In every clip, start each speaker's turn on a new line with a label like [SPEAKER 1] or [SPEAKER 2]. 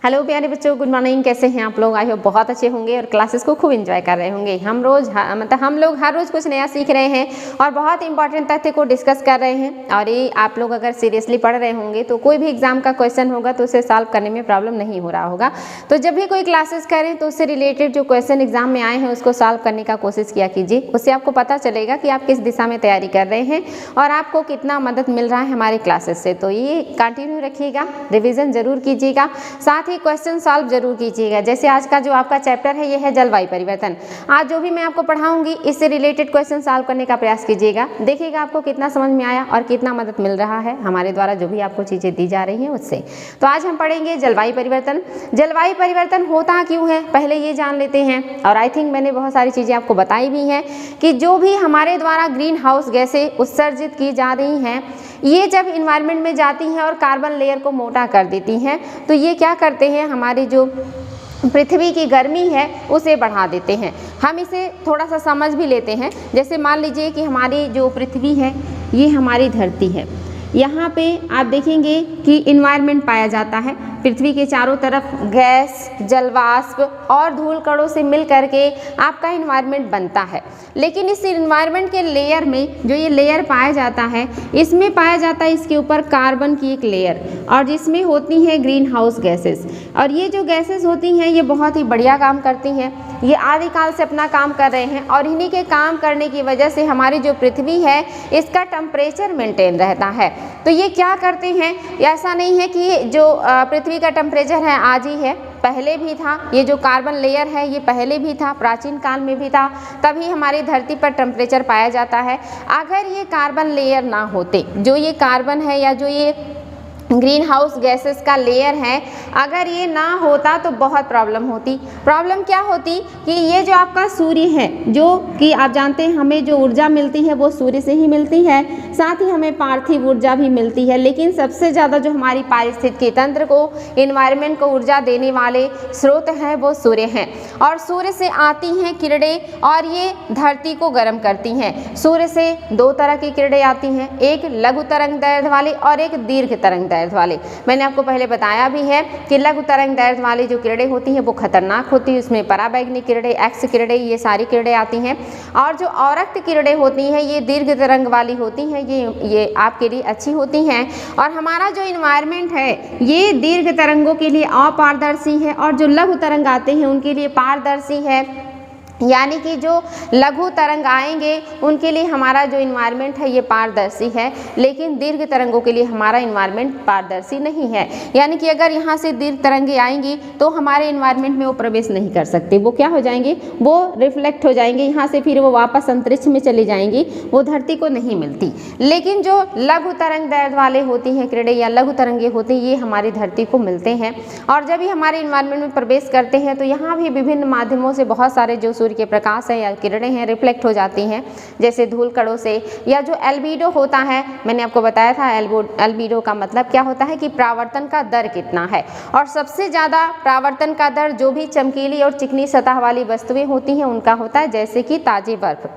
[SPEAKER 1] Hello प्यारे बच्चों, good morning. कैसे हैं आप लोग? आई होप बहुत अच्छे होंगे और क्लासेस को खूब एंजॉय कर रहे होंगे। हम लोग हर रोज़ कुछ नया सीख रहे हैं और बहुत इंपॉर्टेंट तथ्य को डिस्कस कर रहे हैं। और ये आप लोग अगर सीरियसली पढ़ रहे होंगे तो कोई भी एग्जाम का क्वेश्चन होगा तो उसे सॉल्व करने में प्रॉब्लम नहीं हो रहा होगा। तो जब भी कोई क्लासेस करें तो उससे रिलेटेड जो क्वेश्चन एग्जाम में आए हैं उसको सॉल्व करने का कोशिश किया कीजिए। उससे आपको पता चलेगा कि आप किस दिशा में तैयारी कर रहे हैं और आपको कितना मदद मिल रहा है हमारे क्लासेस से। तो ये कंटिन्यू रखिएगा, रिविजन जरूर कीजिएगा, साथ ही क्वेश्चन सॉल्व जरूर कीजिएगा। जैसे आज का जो आपका चैप्टर है ये है जलवायु परिवर्तन। आज जो भी मैं आपको पढ़ाऊंगी इससे रिलेटेड क्वेश्चन सॉल्व करने का प्रयास कीजिएगा। देखिएगा आपको कितना समझ में आया और कितना मदद मिल रहा है हमारे द्वारा जो भी आपको चीज़ें दी जा रही हैं उससे। तो आज हम पढ़ेंगे जलवायु परिवर्तन। जलवायु परिवर्तन होता क्यों है पहले ये जान लेते हैं। और आई थिंक मैंने बहुत सारी चीज़ें आपको बताई भी हैं कि जो भी हमारे द्वारा ग्रीन हाउस गैसें उत्सर्जित की जा रही हैं ये जब इन्वायरमेंट में जाती हैं और कार्बन लेयर को मोटा कर देती हैं तो ये क्या करते हैं, हमारी जो पृथ्वी की गर्मी है उसे बढ़ा देते हैं। हम इसे थोड़ा सा समझ भी लेते हैं। जैसे मान लीजिए कि हमारी जो पृथ्वी है ये हमारी धरती है। यहाँ पे आप देखेंगे कि इन्वायरमेंट पाया जाता है। पृथ्वी के चारों तरफ गैस, जलवाष्प और धूल कणों से मिल करके आपका इन्वायरमेंट बनता है। लेकिन इस इन्वायरमेंट के लेयर में जो ये लेयर पाया जाता है इसमें पाया जाता है इसके ऊपर कार्बन की एक लेयर और जिसमें होती हैं ग्रीन हाउस गैसेस। और ये जो गैसेस होती हैं ये बहुत ही बढ़िया काम करती हैं। ये आदिकाल से अपना काम कर रहे हैं और इन्हीं के काम करने की वजह से हमारी जो पृथ्वी है इसका टेम्परेचर मेंटेन रहता है। तो ये क्या करते हैं, ऐसा नहीं है कि जो पृथ्वी का टेम्परेचर है आज ही है, पहले भी था। ये जो कार्बन लेयर है ये पहले भी था, प्राचीन काल में भी था, तभी हमारी धरती पर टेम्परेचर पाया जाता है। अगर ये कार्बन लेयर ना होते, जो ये कार्बन है या जो ये ग्रीन हाउस गैसेस का लेयर है, अगर ये ना होता तो बहुत प्रॉब्लम होती। प्रॉब्लम क्या होती कि ये जो आपका सूर्य है, जो कि आप जानते हैं हमें जो ऊर्जा मिलती है वो सूर्य से ही मिलती है, साथ ही हमें पार्थिव ऊर्जा भी मिलती है। लेकिन सबसे ज़्यादा जो हमारी पारिस्थितिकी तंत्र को, इन्वायरमेंट को ऊर्जा देने वाले स्रोत हैं वो सूर्य हैं। और सूर्य से आती हैं किरणें और ये धरती को गर्म करती हैं। सूर्य से दो तरह की किरणें आती हैं, एक लघु तरंग दैर्घ्य वाली और एक दीर्घ तरंग दैर्घ्य वाले। मैंने आपको पहले बताया भी है कि लघु तरंग दैर्घ्य वाली जो किरणें होती हैं वो खतरनाक होती है। उसमें पराबैंगनी किरणें, एक्स किरणें, ये सारी किरणें आती हैं। और जो औरक्त किरणें होती हैं ये दीर्घ तरंग वाली होती हैं, ये आपके लिए अच्छी होती हैं। और हमारा जो इन्वायरमेंट है ये दीर्घ तरंगों के लिए अपारदर्शी है और जो लघु तरंग आते हैं उनके लिए पारदर्शी है। यानी कि जो लघु तरंग आएंगे उनके लिए हमारा जो इन्वायरमेंट है ये पारदर्शी है, लेकिन दीर्घ तरंगों के लिए हमारा इन्वायरमेंट पारदर्शी नहीं है। यानी कि अगर यहाँ से दीर्घ तरंगें आएंगी तो हमारे इन्वायरमेंट में वो प्रवेश नहीं कर सकते। वो क्या हो जाएंगे, वो रिफ्लेक्ट हो जाएंगे यहाँ से, फिर वो वापस अंतरिक्ष में चली जाएंगी, वो धरती को नहीं मिलती। लेकिन जो लघु तरंग दैर्घ्य वाले होती हैं किरणें या लघु तरंगें होती हैं ये हमारी धरती को मिलते हैं। और जब भी हमारे इन्वायरमेंट में प्रवेश करते हैं तो यहाँ भी विभिन्न माध्यमों से बहुत सारे जो सूर्य के प्रकाश है या किरणें हैं रिफ्लेक्ट हो जाती हैं, जैसे धूल कणों से, या जो एल्बिडो होता है, मैंने आपको बताया था एल्बिडो का मतलब क्या होता है कि परावर्तन का दर कितना है। और सबसे ज़्यादा परावर्तन का दर जो भी चमकीली और चिकनी सतह वाली वस्तुएं होती हैं उनका होता है, जैसे कि ताजे बर्फ।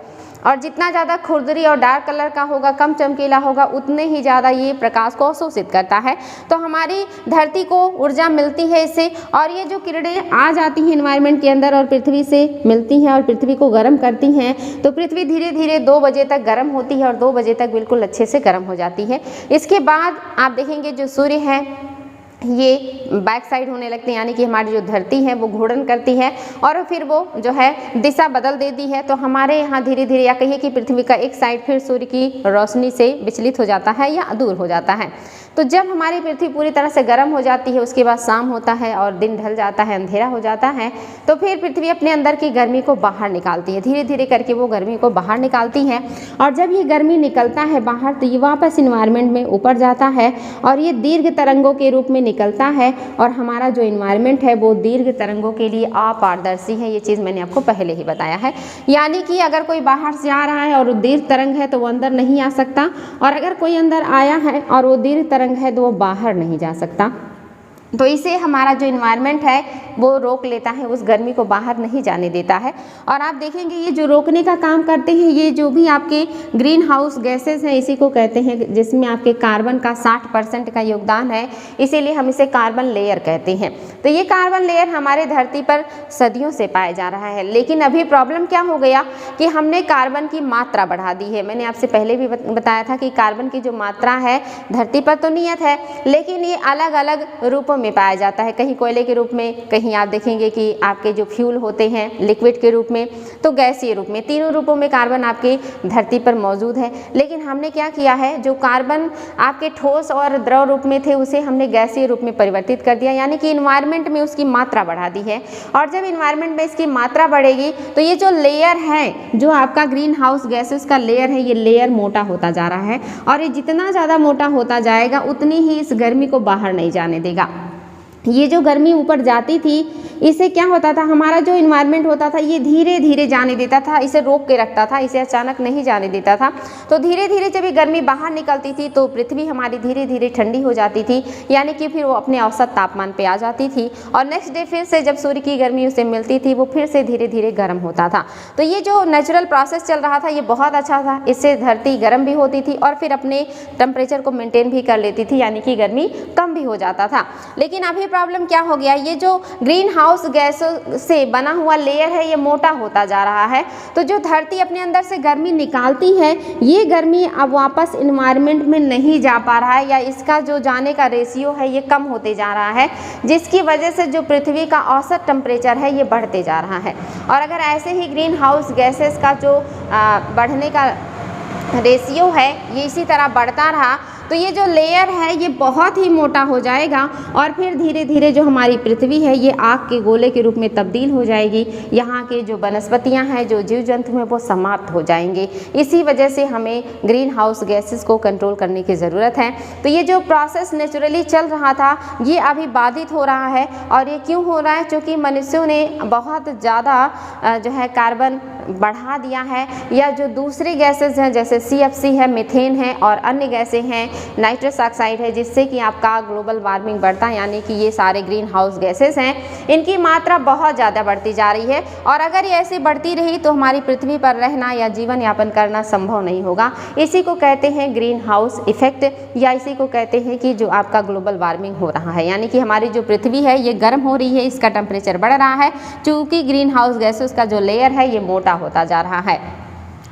[SPEAKER 1] और जितना ज़्यादा खुरदरी और डार्क कलर का होगा, कम चमकीला होगा, उतने ही ज़्यादा ये प्रकाश को अवशोषित करता है। तो हमारी धरती को ऊर्जा मिलती है इससे। और ये जो किरणें आ जाती हैं इन्वायरमेंट के अंदर और पृथ्वी से मिलती हैं और पृथ्वी को गर्म करती हैं, तो पृथ्वी धीरे धीरे 2 बजे तक गर्म होती है और 2 बजे तक बिल्कुल अच्छे से गर्म हो जाती है। इसके बाद आप देखेंगे जो सूर्य है ये बैक साइड होने लगते हैं, यानी कि हमारी जो धरती है वो घूर्णन करती है और फिर वो जो है दिशा बदल देती है। तो हमारे यहाँ धीरे धीरे, या कहिए कि पृथ्वी का एक साइड फिर सूर्य की रोशनी से विचलित हो जाता है या दूर हो जाता है। तो जब हमारी पृथ्वी पूरी तरह से गर्म हो जाती है उसके बाद शाम होता है और दिन ढल जाता है, अंधेरा हो जाता है, तो फिर पृथ्वी अपने अंदर की गर्मी को बाहर निकालती है। धीरे धीरे करके वो गर्मी को बाहर निकालती है और जब ये गर्मी निकलता है बाहर तो ये वापस इन्वायरमेंट में ऊपर जाता है और ये दीर्घ तरंगों के रूप में निकलता है। और हमारा जो इन्वायरमेंट है वो दीर्घ तरंगों के लिए अपारदर्शी है। ये चीज़ मैंने आपको पहले ही बताया है। यानी कि अगर कोई बाहर से आ रहा है और वो दीर्घ तरंग है तो वो अंदर नहीं आ सकता, और अगर कोई अंदर आया है और वो दीर्घ तरंग है तो वो बाहर नहीं जा सकता। तो इसे हमारा जो इन्वायरमेंट है वो रोक लेता है, उस गर्मी को बाहर नहीं जाने देता है। और आप देखेंगे ये जो रोकने का काम करते हैं, ये जो भी आपके ग्रीन हाउस गैसेस हैं इसी को कहते हैं, जिसमें आपके कार्बन का 60% का योगदान है, इसीलिए हम इसे कार्बन लेयर कहते हैं। तो ये कार्बन लेयर हमारे धरती पर सदियों से पाया जा रहा है, लेकिन अभी प्रॉब्लम क्या हो गया कि हमने कार्बन की मात्रा बढ़ा दी है। मैंने आपसे पहले भी बताया था कि कार्बन की जो मात्रा है धरती पर तो नियत है, लेकिन ये अलग अलग रूपों में पाया जाता है, कहीं कोयले के रूप में, कहीं आप देखेंगे कि आपके जो फ्यूल होते हैं लिक्विड के रूप में, तो गैसीय रूप में, तीनों रूपों में कार्बन आपके धरती पर मौजूद है। लेकिन हमने क्या किया है, जो कार्बन आपके ठोस और द्रव रूप में थे उसे हमने गैसीय रूप में परिवर्तित कर दिया, यानी कि इन्वायरमेंट में उसकी मात्रा बढ़ा दी है। और जब इन्वायरमेंट में इसकी मात्रा बढ़ेगी तो ये जो लेयर है, जो आपका ग्रीन हाउस गैसेस का लेयर है, ये लेयर मोटा होता जा रहा है, और ये जितना ज़्यादा मोटा होता जाएगा उतनी ही इस गर्मी को बाहर नहीं जाने देगा। ये जो गर्मी ऊपर जाती थी, इसे क्या होता था, हमारा जो इन्वायरमेंट होता था ये धीरे धीरे जाने देता था, इसे रोक के रखता था, इसे अचानक नहीं जाने देता था। तो धीरे धीरे जब ये गर्मी बाहर निकलती थी तो पृथ्वी हमारी धीरे धीरे ठंडी हो जाती थी, यानी कि फिर वो अपने औसत तापमान पे आ जाती थी, और नेक्स्ट डे फिर से जब सूर्य की गर्मी उसे मिलती थी वो फिर से धीरे धीरे गर्म होता था। तो ये जो नेचुरल प्रोसेस चल रहा था ये बहुत अच्छा था, इससे धरती गर्म भी होती थी और फिर अपने टेम्परेचर को मेंटेन भी कर लेती थी, यानी कि गर्मी कम भी हो जाता था। लेकिन अभी प्रॉब्लम क्या हो गया, ये जो ग्रीन हाउस गैसों से बना हुआ लेयर है ये मोटा होता जा रहा है। तो जो धरती अपने अंदर से गर्मी निकालती है, ये गर्मी अब वापस इन्वायरमेंट में नहीं जा पा रहा है, या इसका जो जाने का रेशियो है ये कम होते जा रहा है, जिसकी वजह से जो पृथ्वी का औसत टेम्परेचर है ये बढ़ते जा रहा है। और अगर ऐसे ही ग्रीन हाउस गैसेस का जो बढ़ने का रेशियो है ये इसी तरह बढ़ता रहा तो ये जो लेयर है ये बहुत ही मोटा हो जाएगा, और फिर धीरे धीरे जो हमारी पृथ्वी है ये आग के गोले के रूप में तब्दील हो जाएगी। यहाँ के जो वनस्पतियाँ हैं, जो जीव जंतु हैं, वो समाप्त हो जाएंगे। इसी वजह से हमें ग्रीन हाउस गैसेस को कंट्रोल करने की ज़रूरत है। तो ये जो प्रोसेस नेचुरली चल रहा था ये अभी बाधित हो रहा है, और ये क्यों हो रहा है, क्योंकि मनुष्यों ने बहुत ज़्यादा जो है कार्बन बढ़ा दिया है, या जो दूसरे गैसेस हैं जैसे CFC है, मीथेन है, और अन्य गैसें हैं, नाइट्रस ऑक्साइड है, जिससे कि आपका ग्लोबल वार्मिंग बढ़ता है, यानी कि ये सारे ग्रीन हाउस गैसेस हैं, इनकी मात्रा बहुत ज़्यादा बढ़ती जा रही है। और अगर ये ऐसे बढ़ती रही तो हमारी पृथ्वी पर रहना या जीवन यापन करना संभव नहीं होगा। इसी को कहते हैं ग्रीन हाउस इफेक्ट, या इसी को कहते हैं कि जो आपका ग्लोबल वार्मिंग हो रहा है, यानी कि हमारी जो पृथ्वी है ये गर्म हो रही है, इसका टेम्परेचर बढ़ रहा है, चूँकि ग्रीन हाउस गैसेस का जो लेयर है ये मोटा होता जा रहा है।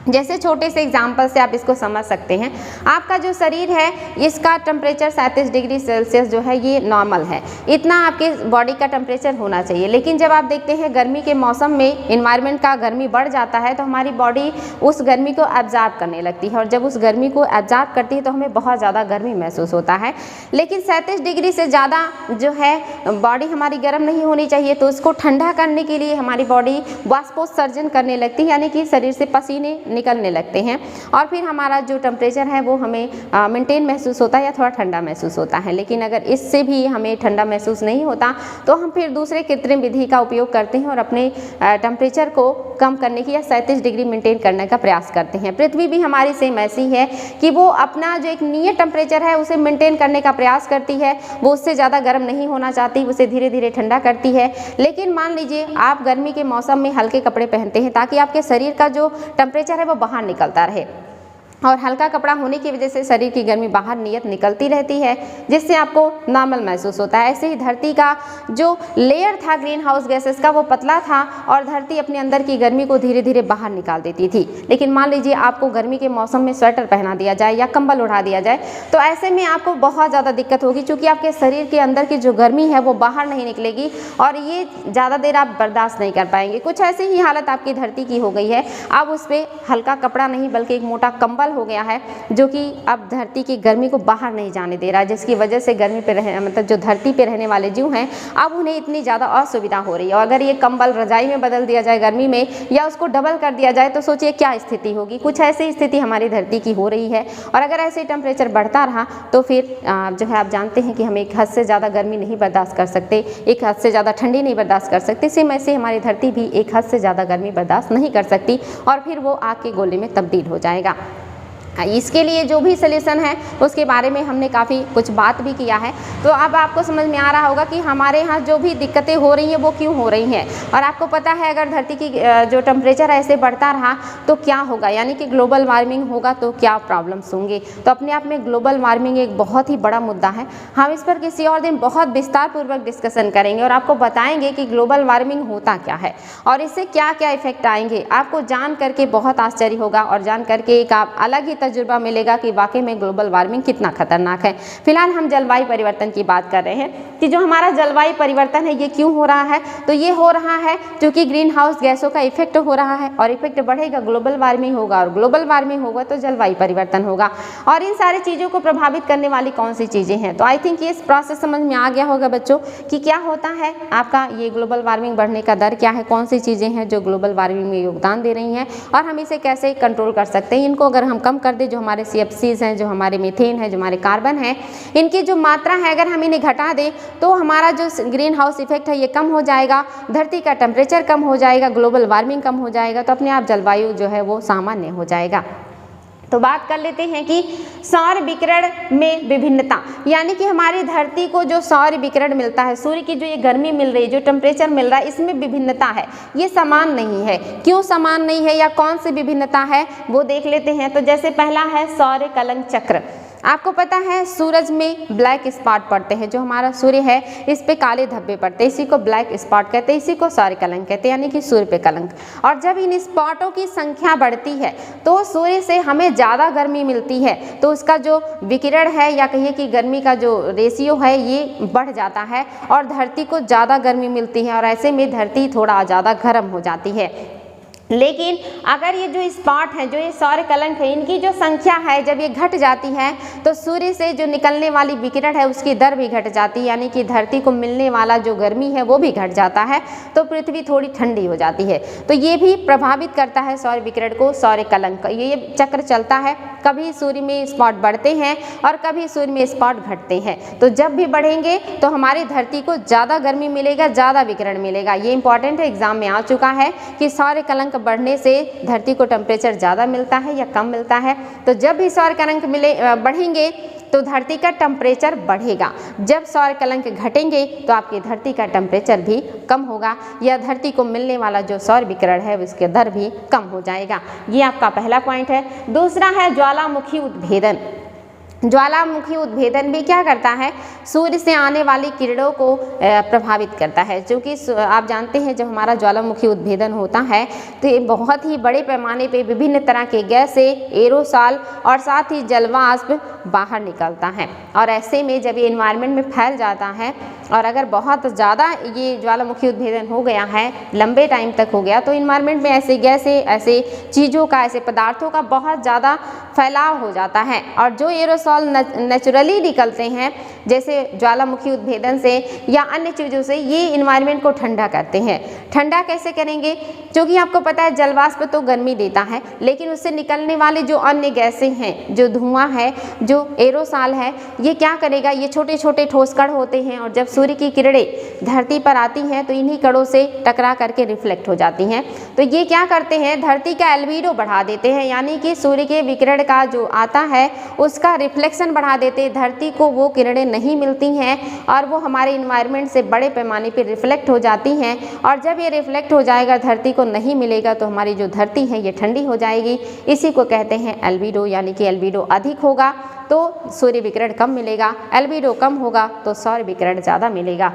[SPEAKER 1] जैसे छोटे से एग्जाम्पल से आप इसको समझ सकते हैं, आपका जो शरीर है इसका टेम्परेचर 37 डिग्री सेल्सियस जो है ये नॉर्मल है, इतना आपके बॉडी का टेम्परेचर होना चाहिए। लेकिन जब आप देखते हैं गर्मी के मौसम में इन्वायरमेंट का गर्मी बढ़ जाता है तो हमारी बॉडी उस गर्मी को एब्जॉर्ब करने लगती है, और जब उस गर्मी को एब्जॉर्ब करती है तो हमें बहुत ज़्यादा गर्मी महसूस होता है। लेकिन 37 डिग्री से ज़्यादा जो है बॉडी हमारी गर्म नहीं होनी चाहिए, तो उसको ठंडा करने के लिए हमारी बॉडी वाष्पोत्सर्जन करने लगती है, यानी कि शरीर से पसीने निकलने लगते हैं, और फिर हमारा जो टेम्परेचर है वो हमें मेंटेन महसूस होता है या थोड़ा ठंडा महसूस होता है। लेकिन अगर इससे भी हमें ठंडा महसूस नहीं होता तो हम फिर दूसरे कृत्रिम विधि का उपयोग करते हैं और अपने टेम्परेचर को कम करने की या 37 डिग्री मेंटेन करने का प्रयास करते हैं। पृथ्वी भी हमारी सेम ऐसी है कि वो अपना जो एक नियत टेम्परेचर है उसे मेंटेन करने का प्रयास करती है, वो उससे ज़्यादा गर्म नहीं होना चाहती, उसे धीरे धीरे ठंडा करती है। लेकिन मान लीजिए आप गर्मी के मौसम में हल्के कपड़े पहनते हैं ताकि आपके शरीर का जो टेम्परेचर है वो बाहर निकलता रहे, और हल्का कपड़ा होने की वजह से शरीर की गर्मी बाहर नियत निकलती रहती है, जिससे आपको नॉर्मल महसूस होता है। ऐसे ही धरती का जो लेयर था ग्रीन हाउस गैसेस का वो पतला था, और धरती अपने अंदर की गर्मी को धीरे धीरे बाहर निकाल देती थी। लेकिन मान लीजिए आपको गर्मी के मौसम में स्वेटर पहना दिया जाए या कंबल उड़ा दिया जाए तो ऐसे में आपको बहुत ज़्यादा दिक्कत होगी, क्योंकि आपके शरीर के अंदर की जो गर्मी है वो बाहर नहीं निकलेगी, और ये ज़्यादा देर आप बर्दाश्त नहीं कर पाएंगे। कुछ ऐसी ही हालत आपकी धरती की हो गई है। अब उस पर हल्का कपड़ा नहीं बल्कि एक मोटा कंबल हो गया है, जो कि अब धरती की गर्मी को बाहर नहीं जाने दे रहा है, जिसकी वजह से गर्मी पे मतलब जो धरती पे रहने वाले जीव हैं अब उन्हें इतनी ज़्यादा असुविधा हो रही है। और अगर ये कंबल रजाई में बदल दिया जाए गर्मी में, या उसको डबल कर दिया जाए, तो सोचिए क्या स्थिति होगी। कुछ ऐसी स्थिति हमारी धरती की हो रही है, और अगर ऐसे टेम्परेचर बढ़ता रहा तो फिर जो है आप जानते हैं कि हम एक हद से ज़्यादा गर्मी नहीं बर्दाश्त कर सकते, एक हद से ज़्यादा ठंडी नहीं बर्दाश्त कर सकते। सेम ऐसे हमारी धरती भी एक हद से ज़्यादा गर्मी बर्दाश्त नहीं कर सकती, और फिर वो आग के गोले में तब्दील हो जाएगा। इसके लिए जो भी सलूशन है उसके बारे में हमने काफ़ी कुछ बात भी किया है। तो अब आपको समझ में आ रहा होगा कि हमारे यहाँ जो भी दिक्कतें हो रही हैं वो क्यों हो रही हैं। और आपको पता है अगर धरती की जो टेम्परेचर ऐसे बढ़ता रहा तो क्या होगा, यानी कि ग्लोबल वार्मिंग होगा तो क्या प्रॉब्लम्स होंगी। तो अपने आप में ग्लोबल वार्मिंग एक बहुत ही बड़ा मुद्दा है। हम इस पर किसी और दिन बहुत विस्तार पूर्वक डिस्कशन करेंगे और आपको बताएंगे कि ग्लोबल वार्मिंग होता क्या है और इससे क्या क्या इफेक्ट आएंगे। आपको जान करके बहुत आश्चर्य होगा और जान करके एक अलग ही तजुर्बा मिलेगा कि वाकई में ग्लोबल वार्मिंग कितना खतरनाक है। फिलहाल हम जलवायु परिवर्तन की बात कर रहे हैं कि जो हमारा जलवायु परिवर्तन है ये क्यों हो रहा है। तो ये हो रहा है क्योंकि ग्रीन हाउस गैसों का इफेक्ट हो रहा है और इफेक्ट बढ़ेगा ग्लोबल वार्मिंग होगा और ग्लोबल वार्मिंग होगा तो जलवायु परिवर्तन होगा। और इन सारी चीज़ों को प्रभावित करने वाली कौन सी चीज़ें हैं। तो आई थिंक ये प्रोसेस समझ में आ गया होगा बच्चों कि क्या होता है आपका ये ग्लोबल वार्मिंग बढ़ने का दर क्या है, कौन सी चीज़ें हैं जो ग्लोबल वार्मिंग में योगदान दे रही हैं और हम इसे कैसे कंट्रोल कर सकते हैं। इनको अगर हम कम कर दें, जो हमारे CFCs हैं, जो हमारे मीथेन है, जो हमारे कार्बन है, इनकी जो मात्रा है अगर हम इन्हें घटा दें तो हमारा जो ग्रीन हाउस इफेक्ट है ये कम हो जाएगा, धरती का टेम्परेचर कम हो जाएगा, ग्लोबल वार्मिंग कम हो जाएगा, तो अपने आप जलवायु जो है वो सामान्य हो जाएगा। तो बात कर लेते हैं कि सौर विकिरण में विभिन्नता, यानी कि हमारी धरती को जो सौर विकिरण मिलता है, सूर्य की जो ये गर्मी मिल रही है, जो टेम्परेचर मिल रहा है, इसमें विभिन्नता है, ये समान नहीं है। क्यों समान नहीं है या कौन सी विभिन्नता है वो देख लेते हैं। तो जैसे पहला है सौर कलंक चक्र। आपको पता है सूरज में ब्लैक स्पॉट पड़ते हैं, जो हमारा सूर्य है इस पे काले धब्बे पड़ते हैं, इसी को ब्लैक स्पॉट कहते हैं, इसी को सौर कलंक कहते हैं, यानी कि सूर्य पे कलंक। और जब इन स्पॉटों की संख्या बढ़ती है तो सूर्य से हमें ज़्यादा गर्मी मिलती है, तो उसका जो विकिरण है या कहिए कि गर्मी का जो रेशियो है ये बढ़ जाता है और धरती को ज़्यादा गर्मी मिलती है और ऐसे में धरती थोड़ा ज़्यादा गर्म हो जाती है। लेकिन अगर ये जो स्पॉट हैं, जो ये सौर कलंक है, इनकी जो संख्या है जब ये घट जाती है तो सूर्य से जो निकलने वाली विकिरण है उसकी दर भी घट जाती है, यानी कि धरती को मिलने वाला जो गर्मी है वो भी घट जाता है, तो पृथ्वी थोड़ी ठंडी हो जाती है। तो ये भी प्रभावित करता है सौर विकिरण को, सौर कलंक। ये चक्र चलता है, कभी सूर्य में स्पॉट बढ़ते हैं और कभी सूर्य में स्पॉट घटते हैं। तो जब भी बढ़ेंगे तो हमारी धरती को ज़्यादा गर्मी मिलेगा, ज़्यादा विकिरण मिलेगा। ये इंपॉर्टेंट है, एग्जाम में आ चुका है कि सौर कलंक बढ़ने से धरती को टेम्परेचर ज़्यादा मिलता है या कम मिलता है। तो जब भी सौर कलंक बढ़ेंगे तो धरती का टेम्परेचर बढ़ेगा, जब सौर कलंक घटेंगे तो आपकी धरती का टेम्परेचर भी कम होगा या धरती को मिलने वाला जो सौर विकिरण है उसके दर भी कम हो जाएगा। ये आपका पहला पॉइंट है। दूसरा है ज्वालामुखी उद्भेदन। ज्वालामुखी उद्भेदन भी क्या करता है, सूर्य से आने वाली किरणों को प्रभावित करता है। क्योंकि आप जानते हैं जब हमारा ज्वालामुखी उद्भेदन होता है तो ये बहुत ही बड़े पैमाने पे विभिन्न तरह के गैसें, एरोसॉल और साथ ही जलवाष्प बाहर निकलता है। और ऐसे में जब ये इन्वायरमेंट में फैल जाता है और अगर बहुत ज़्यादा ये ज्वालामुखी उद्भेदन हो गया है, लंबे टाइम तक हो गया, तो इन्वायरमेंट में ऐसे गैसें, ऐसे चीज़ों का, ऐसे पदार्थों का बहुत ज़्यादा फैलाव हो जाता है। और जो एरोसॉल नेचुरली निकलते हैं जैसे ज्वालामुखी उद्भेदन से या अन्य चीज़ों से, ये इन्वायरमेंट को ठंडा करते हैं। ठंडा कैसे करेंगे, क्योंकि आपको पता है जलवाष्प तो गर्मी देता है, लेकिन उससे निकलने वाले जो अन्य गैसें हैं, जो धुआं है, जो एरोसॉल है, ये क्या करेगा, ये छोटे छोटे ठोस कण होते हैं और जब सूर्य की किरणें धरती पर आती हैं तो इन्हीं कणों से टकरा करके रिफ्लेक्ट हो जाती हैं। तो ये क्या करते हैं, धरती का एल्बिडो बढ़ा देते हैं, यानी कि सूर्य के विकिरण का जो आता है उसका रिफ्लेक्शन बढ़ा देते हैं। धरती को वो किरणें नहीं मिलती हैं और वो हमारे इन्वायरमेंट से बड़े पैमाने पर रिफ्लेक्ट हो जाती हैं। और जब ये रिफ्लेक्ट हो जाएगा, धरती को नहीं मिलेगा, तो हमारी जो धरती है ये ठंडी हो जाएगी। इसी को कहते हैं एल्बिडो, यानी कि एल्बिडो अधिक होगा तो सूर्य विकिरण कम मिलेगा, एल्बिडो कम होगा तो सौर विकिरण ज़्यादा मिलेगा।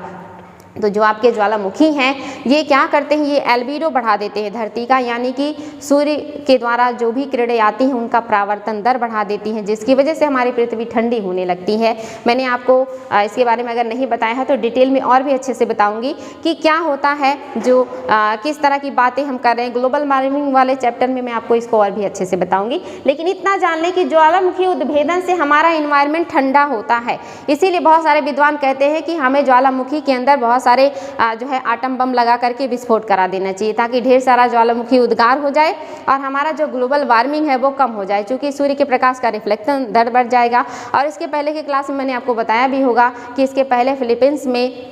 [SPEAKER 1] तो जो आपके ज्वालामुखी हैं ये क्या करते हैं, ये एल्बिडो बढ़ा देते हैं धरती का, यानी कि सूर्य के द्वारा जो भी किरणें आती हैं उनका परावर्तन दर बढ़ा देती हैं, जिसकी वजह से हमारी पृथ्वी ठंडी होने लगती है। मैंने आपको इसके बारे में अगर नहीं बताया है तो डिटेल में और भी अच्छे से बताऊंगी कि क्या होता है, जो किस तरह की बातें हम कर रहे हैं। ग्लोबल वार्मिंग वाले चैप्टर में मैं आपको इसको और भी अच्छे से बताऊँगी, लेकिन इतना जान लें कि ज्वालामुखी उद्भेदन से हमारा इन्वायरमेंट ठंडा होता है। इसीलिए बहुत सारे विद्वान कहते हैं कि हमें ज्वालामुखी के अंदर बहुत सारे जो है आटम बम लगा करके विस्फोट करा देना चाहिए, ताकि ढेर सारा ज्वालामुखी उद्गार हो जाए और हमारा जो ग्लोबल वार्मिंग है वो कम हो जाए, क्योंकि सूर्य के प्रकाश का रिफ्लेक्शन दर बढ़ जाएगा। और इसके पहले के क्लास में मैंने आपको बताया भी होगा कि इसके पहले फिलीपींस में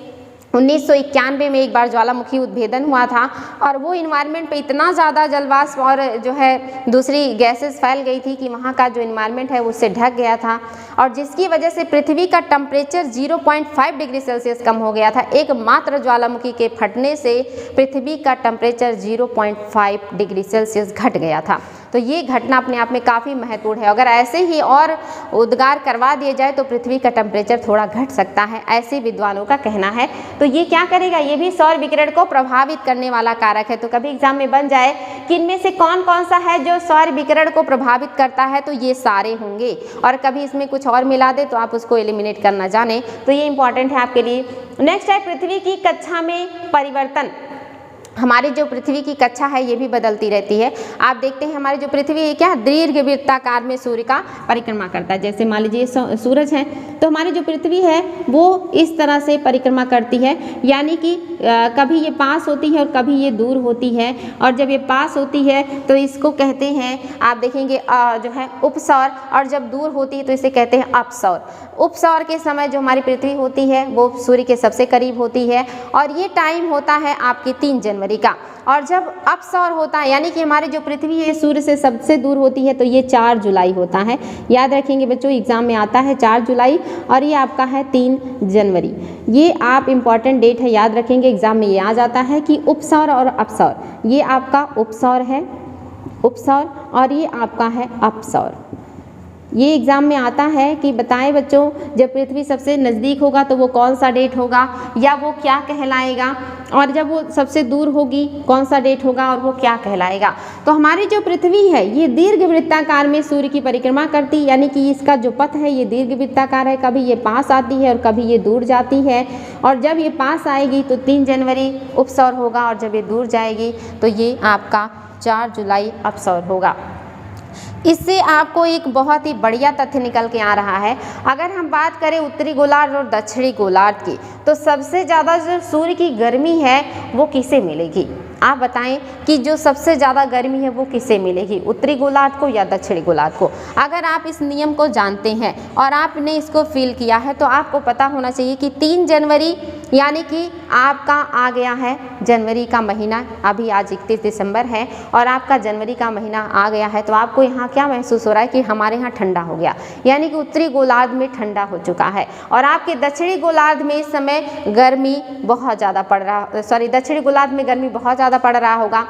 [SPEAKER 1] 1991 में एक बार ज्वालामुखी उद्भेदन हुआ था और वो इन्वायरमेंट पे इतना ज़्यादा जलवाष्प और जो है दूसरी गैसेस फैल गई थी कि वहाँ का जो इन्वायरमेंट है उससे ढक गया था और जिसकी वजह से पृथ्वी का टेम्परेचर 0.5 डिग्री सेल्सियस कम हो गया था। एकमात्र ज्वालामुखी के फटने से पृथ्वी का टेम्परेचर 0.5 डिग्री सेल्सियस घट गया था। तो ये घटना अपने आप में काफ़ी महत्वपूर्ण है। अगर ऐसे ही और उद्गार करवा दिए जाए तो पृथ्वी का टेम्परेचर थोड़ा घट सकता है, ऐसे विद्वानों का कहना है। तो ये क्या करेगा, ये भी सौर विकिरण को प्रभावित करने वाला कारक है। तो कभी एग्जाम में बन जाए कि इनमें से कौन कौन सा है जो सौर विकिरण को प्रभावित करता है, तो ये सारे होंगे। और कभी इसमें कुछ और मिला दे तो आप उसको एलिमिनेट करना जाने, तो ये इंपॉर्टेंट है आपके लिए। नेक्स्ट है पृथ्वी की कक्षा में परिवर्तन। हमारी जो पृथ्वी की कक्षा है ये भी बदलती रहती है। आप देखते हैं हमारी जो पृथ्वी है क्या दीर्घ वृत्ताकार में सूर्य का परिक्रमा करता है। जैसे मान लीजिए सूरज है तो हमारी जो पृथ्वी है वो इस तरह से परिक्रमा करती है, यानी कि कभी ये पास होती है और कभी ये दूर होती है। और जब ये पास होती है तो इसको कहते हैं, आप देखेंगे जो है उपसौर, और जब दूर होती है तो इसे कहते हैं अपसौर। उपसौर के समय जो हमारी पृथ्वी होती है वो सूर्य के सबसे करीब होती है और ये टाइम होता है आपकी 3 जनवरी का। और जब अपसौर होता है यानी कि हमारी जो पृथ्वी है सूर्य से सबसे दूर होती है तो ये 4 जुलाई होता है। याद रखेंगे बच्चों, एग्जाम में आता है 4 जुलाई और ये आपका है 3 जनवरी। ये आप इम्पॉर्टेंट डेट है, याद रखेंगे, एग्जाम में ये आ जाता है कि उपसौर और अपसौर। ये आपका उपसौर है, उपसौर, और ये आपका है अपसौर। ये एग्ज़ाम में आता है कि बताएं बच्चों, जब पृथ्वी सबसे नज़दीक होगा तो वो कौन सा डेट होगा या वो क्या कहलाएगा, और जब वो सबसे दूर होगी कौन सा डेट होगा और वो क्या कहलाएगा। तो हमारी जो पृथ्वी है ये दीर्घ वृत्ताकार में सूर्य की परिक्रमा करती, यानी कि इसका जो पथ है ये दीर्घ वृत्ताकार है। कभी ये पास आती है और कभी ये दूर जाती है। और जब ये पास आएगी तो 3 जनवरी उपसौर होगा और जब ये दूर जाएगी तो ये आपका 4 जुलाई अपसौर होगा। इससे आपको एक बहुत ही बढ़िया तथ्य निकल के आ रहा है। अगर हम बात करें उत्तरी गोलार्ध और दक्षिणी गोलार्ध की, तो सबसे ज़्यादा जो सूर्य की गर्मी है वो किसे मिलेगी? आप बताएं कि जो सबसे ज़्यादा गर्मी है वो किसे मिलेगी, उत्तरी गोलार्ध को या दक्षिणी गोलार्ध को? अगर आप इस नियम को जानते हैं और आपने इसको फील किया है तो आपको पता होना चाहिए कि 3 जनवरी यानी कि आपका आ गया है जनवरी का महीना। अभी आज 31 दिसंबर है और आपका जनवरी का महीना आ गया है, तो आपको यहाँ क्या महसूस हो रहा है कि हमारे यहाँ ठंडा हो गया, यानी कि उत्तरी गोलार्ध में ठंडा हो चुका है। और आपके दक्षिणी गोलार्ध में इस समय गर्मी बहुत ज़्यादा पड़ रहा, दक्षिणी गोलार्ध में गर्मी बहुत ज़्यादा पड़ रहा होगा।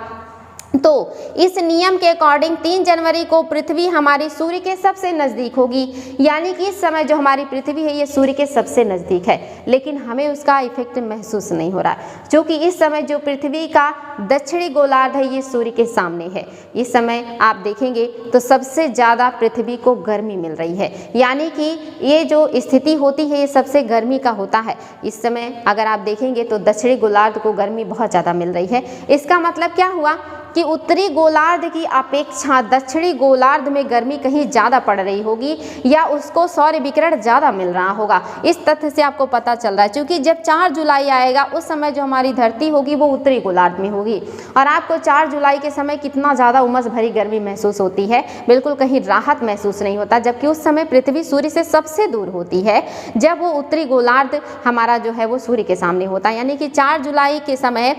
[SPEAKER 1] तो इस नियम के अकॉर्डिंग 3 जनवरी को पृथ्वी हमारी सूर्य के सबसे नज़दीक होगी, यानी कि इस समय जो हमारी पृथ्वी है ये सूर्य के सबसे नज़दीक है, लेकिन हमें उसका इफेक्ट महसूस नहीं हो रहा है, क्योंकि इस समय जो पृथ्वी का दक्षिणी गोलार्ध है ये सूर्य के सामने है। इस समय आप देखेंगे तो सबसे ज़्यादा पृथ्वी को गर्मी मिल रही है, यानी कि ये जो स्थिति होती है ये सबसे गर्मी का होता है। इस समय अगर आप देखेंगे तो दक्षिणी गोलार्ध को गर्मी बहुत ज़्यादा मिल रही है। इसका मतलब क्या हुआ कि उत्तरी गोलार्ध की अपेक्षा दक्षिणी गोलार्ध में गर्मी कहीं ज़्यादा पड़ रही होगी या उसको सौर विकिरण ज़्यादा मिल रहा होगा। इस तथ्य से आपको पता चल रहा है, क्योंकि जब 4 जुलाई आएगा उस समय जो हमारी धरती होगी वो उत्तरी गोलार्ध में होगी और आपको 4 जुलाई के समय कितना ज़्यादा उमस भरी गर्मी महसूस होती है, बिल्कुल कहीं राहत महसूस नहीं होता, जबकि उस समय पृथ्वी सूर्य से सबसे दूर होती है, जब वो उत्तरी गोलार्ध हमारा जो है वो सूर्य के सामने होता है। यानी कि 4 जुलाई के समय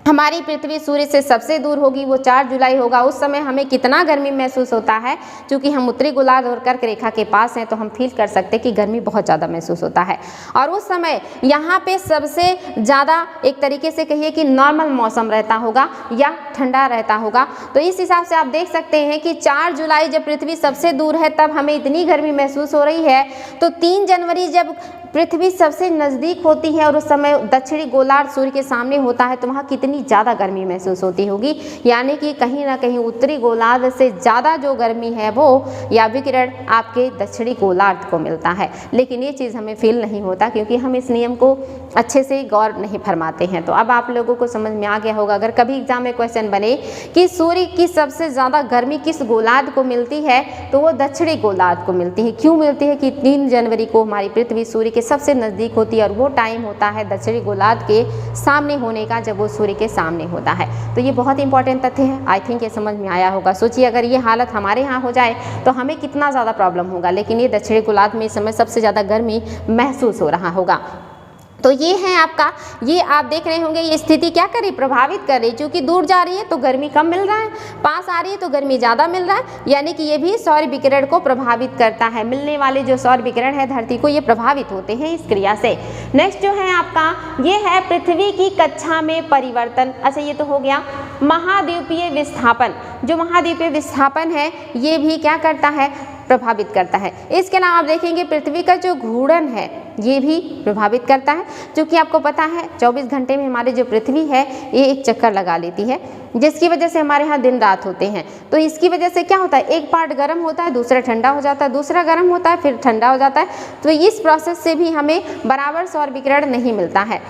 [SPEAKER 1] हमारी पृथ्वी सूर्य से सबसे दूर होगी, वो 4 जुलाई होगा। उस समय हमें कितना गर्मी महसूस होता है, क्योंकि हम उत्तरी गोलार्ध और कर्क रेखा के पास हैं तो हम फील कर सकते हैं कि गर्मी बहुत ज़्यादा महसूस होता है। और उस समय यहाँ पे सबसे ज़्यादा एक तरीके से कहिए कि नॉर्मल मौसम रहता होगा या ठंडा रहता होगा। तो इस हिसाब से आप देख सकते हैं कि 4 जुलाई जब पृथ्वी सबसे दूर है तब हमें इतनी गर्मी महसूस हो रही है, तो 3 जनवरी जब पृथ्वी सबसे नज़दीक होती है और उस समय दक्षिणी गोलार्ध सूर्य के सामने होता है तो वहाँ कितनी ज़्यादा गर्मी महसूस होती होगी, यानी कि कहीं ना कहीं उत्तरी गोलार्ध से ज़्यादा जो गर्मी है वो या विकिरण आपके दक्षिणी गोलार्ध को मिलता है। लेकिन ये चीज़ हमें फील नहीं होता क्योंकि हम इस नियम को अच्छे से गौर नहीं फरमाते हैं। तो अब आप लोगों को समझ में आ गया होगा। अगर कभी एग्जाम में क्वेश्चन बने कि सूर्य की सबसे ज़्यादा गर्मी किस गोलार्ध को मिलती है तो वो दक्षिणी गोलार्ध को मिलती है। क्यों मिलती है कि 3 जनवरी को हमारी पृथ्वी सूर्य के सबसे नज़दीक होती है और वो टाइम होता है दक्षिणी गोलार्ध के सामने होने का, जब वो सूर्य के सामने होता है। तो ये बहुत इंपॉर्टेंट तथ्य है। आई थिंक ये समझ में आया होगा। सोचिए अगर ये हालत हमारे यहाँ हो जाए तो हमें कितना ज़्यादा प्रॉब्लम होगा, लेकिन ये दक्षिणी गोलार्ध में इस समय सबसे ज़्यादा गर्मी महसूस हो रहा होगा। तो ये है आपका, ये आप देख रहे होंगे ये स्थिति क्या कर रही, प्रभावित कर रही, क्योंकि दूर जा रही है तो गर्मी कम मिल रहा है, पास आ रही है तो गर्मी ज़्यादा मिल रहा है, यानी कि ये भी सौर विकिरण को प्रभावित करता है। मिलने वाले जो सौर विकिरण है धरती को, ये प्रभावित होते हैं इस क्रिया से। नेक्स्ट जो है आपका, ये है पृथ्वी की कक्षा में परिवर्तन। अच्छा, ये तो हो गया महाद्वीपीय विस्थापन। जो महाद्वीपीय विस्थापन है ये भी क्या करता है, प्रभावित करता है। इसके अलावा आप देखेंगे पृथ्वी का जो घूर्णन है ये भी प्रभावित करता है, क्योंकि आपको पता है 24 घंटे में हमारी जो पृथ्वी है ये एक चक्कर लगा लेती है, जिसकी वजह से हमारे यहाँ दिन रात होते हैं। तो इसकी वजह से क्या होता है, एक पार्ट गर्म होता है, दूसरा ठंडा हो जाता है, दूसरा गर्म होता है, फिर ठंडा हो जाता है। तो इस प्रोसेस से भी हमें बराबर सौर विकिरण नहीं मिलता है।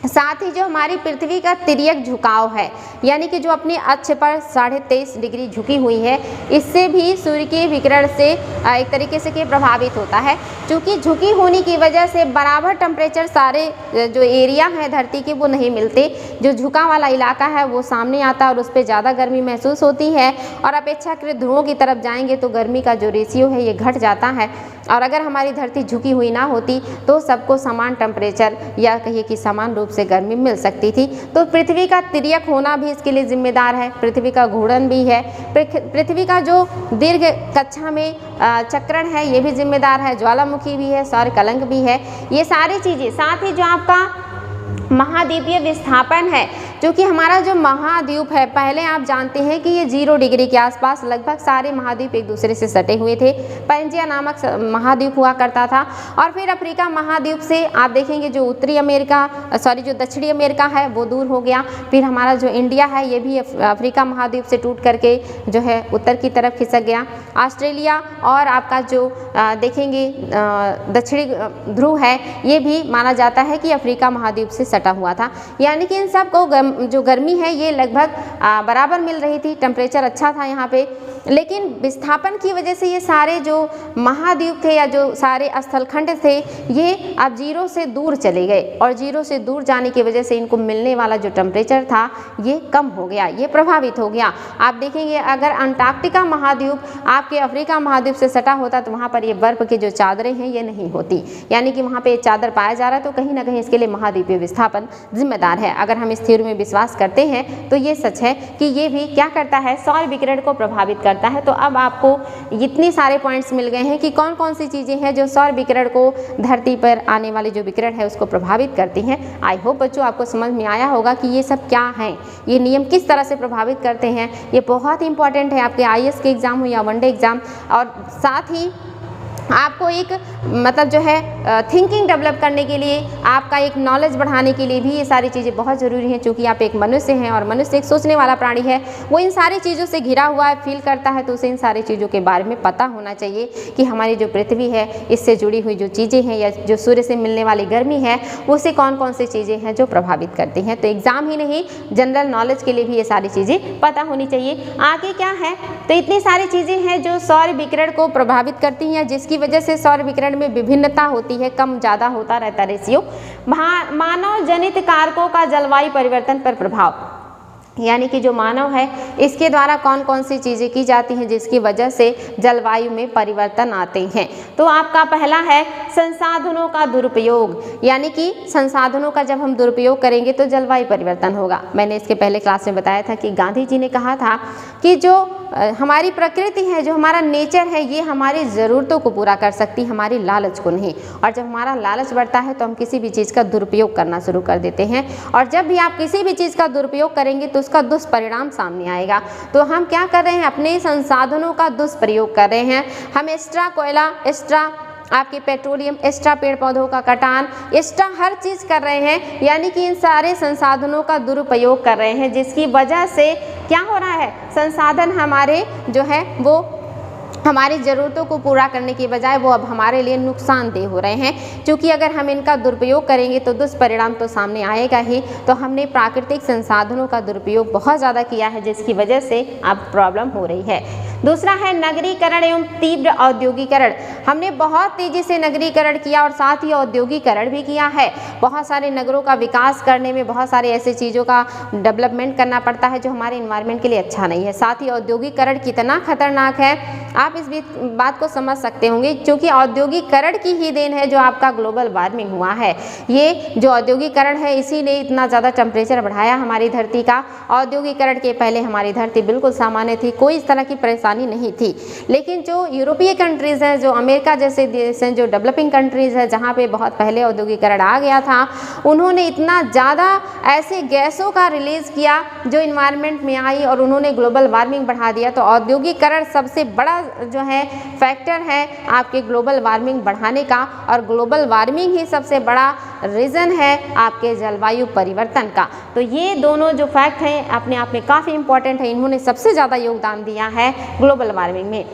[SPEAKER 1] साथ ही जो हमारी पृथ्वी का तिर्यक झुकाव है, यानी कि जो अपने अक्ष पर 23.5 डिग्री झुकी हुई है, इससे भी सूर्य के विकिरण से एक तरीके से प्रभावित होता है। क्योंकि झुकी होने की वजह से बराबर टेम्परेचर सारे जो एरिया है धरती के वो नहीं मिलते। जो झुका वाला इलाका है वो सामने आता है और उस पर ज़्यादा गर्मी महसूस होती है, और अपेक्षाकृत ध्रुवों की तरफ जाएंगे तो गर्मी का जो रेशियो है ये घट जाता है। और अगर हमारी धरती झुकी हुई ना होती तो सबको समान टेम्परेचर या कहिए कि समान रूप से गर्मी मिल सकती थी। तो पृथ्वी का तिर्यक होना भी इसके लिए जिम्मेदार है, पृथ्वी का घूर्णन भी है, पृथ्वी का जो दीर्घ कक्षा में चक्रण है ये भी जिम्मेदार है, ज्वालामुखी भी है, सौर कलंक भी है, ये सारी चीज़ें। साथ ही जो आपका महाद्वीपीय विस्थापन है, क्योंकि हमारा जो महाद्वीप है पहले आप जानते हैं कि ये 0 डिग्री के आसपास लगभग सारे महाद्वीप एक दूसरे से सटे हुए थे। पैंजिया नामक महाद्वीप हुआ करता था, और फिर अफ्रीका महाद्वीप से आप देखेंगे जो जो दक्षिणी अमेरिका है वो दूर हो गया। फिर हमारा जो इंडिया है ये भी अफ्रीका महाद्वीप से टूट करके जो है उत्तर की तरफ खिसक गया। ऑस्ट्रेलिया और आपका जो देखेंगे दक्षिणी ध्रुव है ये भी माना जाता है कि अफ्रीका महाद्वीप से सटा हुआ था। यानी कि इन सब को जो गर्मी है ये लगभग बराबर मिल रही थी, टेम्परेचर अच्छा था यहाँ पे। लेकिन विस्थापन की वजह से ये सारे जो महाद्वीप थे या जो सारे स्थलखंड थे ये अब 0 से दूर चले गए, और 0 से दूर जाने की वजह से इनको मिलने वाला जो टेम्परेचर था ये कम हो गया, ये प्रभावित हो गया। आप देखेंगे अगर अंटार्कटिका महाद्वीप आपके अफ्रीका महाद्वीप से सटा होता तो वहाँ पर ये बर्फ़ की जो चादरें हैं ये नहीं होती, यानी कि वहाँ पे चादर पाया जा रहा है। तो कहीं ना कहीं इसके लिए महाद्वीपीय विस्थापन जिम्मेदार है। अगर हम इस थ्योरी में विश्वास करते हैं तो ये सच है कि ये भी क्या करता है, सौर विकिरण को प्रभावित करता है। तो अब आपको इतने सारे पॉइंट्स मिल गए हैं कि कौन कौन सी चीज़ें हैं जो सौर विकिरण को, धरती पर आने वाले जो विकिरण है उसको प्रभावित करती हैं। आई होप बच्चों आपको समझ में आया होगा कि ये सब क्या हैं, ये नियम किस तरह से प्रभावित करते हैं। ये बहुत इंपॉर्टेंट है आपके IAS के एग्ज़ाम हो या वनडे एग्ज़ाम, और साथ ही आपको एक मतलब जो है थिंकिंग डेवलप करने के लिए, आपका एक नॉलेज बढ़ाने के लिए भी ये सारी चीज़ें बहुत ज़रूरी हैं। क्योंकि आप एक मनुष्य हैं और मनुष्य एक सोचने वाला प्राणी है, वो इन सारी चीज़ों से घिरा हुआ है, फील करता है। तो उसे इन सारी चीज़ों के बारे में पता होना चाहिए कि हमारी जो पृथ्वी है इससे जुड़ी हुई जो चीज़ें हैं या जो सूर्य से मिलने वाली गर्मी है उससे कौन कौन सी चीज़ें हैं जो प्रभावित करती हैं। तो एग्ज़ाम ही नहीं, जनरल नॉलेज के लिए भी ये सारी चीज़ें पता होनी चाहिए। आगे क्या है, तो इतनी सारी चीज़ें हैं जो सौर विकिरण को प्रभावित करती हैं, जिसकी वजह से सौर विकिरण में विभिन्नता होती है, कम ज़्यादा होता रहता रेशियो। मानव जनित कारकों का जलवायु परिवर्तन पर प्रभाव, यानी कि जो मानव है इसके द्वारा कौन कौन सी चीज़ें की जाती हैं जिसकी वजह से जलवायु में परिवर्तन आते हैं। तो आपका पहला है संसाधनों का दुरुपयोग, यानी कि संसाधनों का जब हम दुरुपयोग करेंगे तो जलवायु परिवर्तन होगा। मैंने इसके पहले क्लास में बताया था कि गांधी जी ने कहा था कि जो हमारी प्रकृति है, जो हमारा नेचर है, ये हमारी ज़रूरतों को पूरा कर सकती, हमारी लालच को नहीं। और जब हमारा लालच बढ़ता है तो हम किसी भी चीज़ का दुरुपयोग करना शुरू कर देते हैं, और जब भी आप किसी भी चीज़ का दुरुपयोग करेंगे तो उसका दुष्परिणाम सामने आएगा। तो हम क्या कर रहे हैं, अपने संसाधनों का दुष्प्रयोग कर रहे हैं। हम एक्स्ट्रा कोयला, एक्स्ट्रा आपके पेट्रोलियम, एक्स्ट्रा पेड़ पौधों का कटान, एक्स्ट्रा हर चीज़ कर रहे हैं, यानी कि इन सारे संसाधनों का दुरुपयोग कर रहे हैं, जिसकी वजह से क्या हो रहा है, संसाधन हमारे जो है वो हमारी ज़रूरतों को पूरा करने की बजाय वो अब हमारे लिए नुकसानदेह हो रहे हैं। क्योंकि अगर हम इनका दुरुपयोग करेंगे तो दुष्परिणाम तो सामने आएगा ही। तो हमने प्राकृतिक संसाधनों का दुरुपयोग बहुत ज़्यादा किया है, जिसकी वजह से अब प्रॉब्लम हो रही है। दूसरा है नगरीकरण एवं तीव्र औद्योगिकरण। हमने बहुत तेजी से नगरीकरण किया और साथ ही औद्योगिकरण भी किया है। बहुत सारे नगरों का विकास करने में बहुत सारे ऐसे चीज़ों का डेवलपमेंट करना पड़ता है जो हमारे इन्वायरमेंट के लिए अच्छा नहीं है। साथ ही औद्योगिकरण कितना खतरनाक है आप इस बात को समझ सकते होंगे, क्योंकि औद्योगिकरण की ही देन है जो आपका ग्लोबल वार्मिंग हुआ है। ये जो औद्योगिकरण है इसी ने इतना ज़्यादा टेम्परेचर बढ़ाया हमारी धरती का। औद्योगिकरण के पहले हमारी धरती बिल्कुल सामान्य थी, कोई इस तरह की परेशानी नहीं थी। लेकिन जो यूरोपीय कंट्रीज़ हैं, जो अमेरिका जैसे देश हैं, जो डेवलपिंग कंट्रीज़ हैं, जहाँ पे बहुत पहले औद्योगिकरण आ गया था, उन्होंने इतना ज़्यादा ऐसे गैसों का रिलीज़ किया जो इन्वायरमेंट में आई और उन्होंने ग्लोबल वार्मिंग बढ़ा दिया। तो औद्योगिकरण सबसे बड़ा जो है फैक्टर है आपके ग्लोबल वार्मिंग बढ़ाने का, और ग्लोबल वार्मिंग ही सबसे बड़ा रीज़न है आपके जलवायु परिवर्तन का। तो ये दोनों जो फैक्ट हैं अपने आप में काफ़ी इंपॉर्टेंट है, इन्होंने सबसे ज़्यादा योगदान दिया है ग्लोबल वार्मिंग में।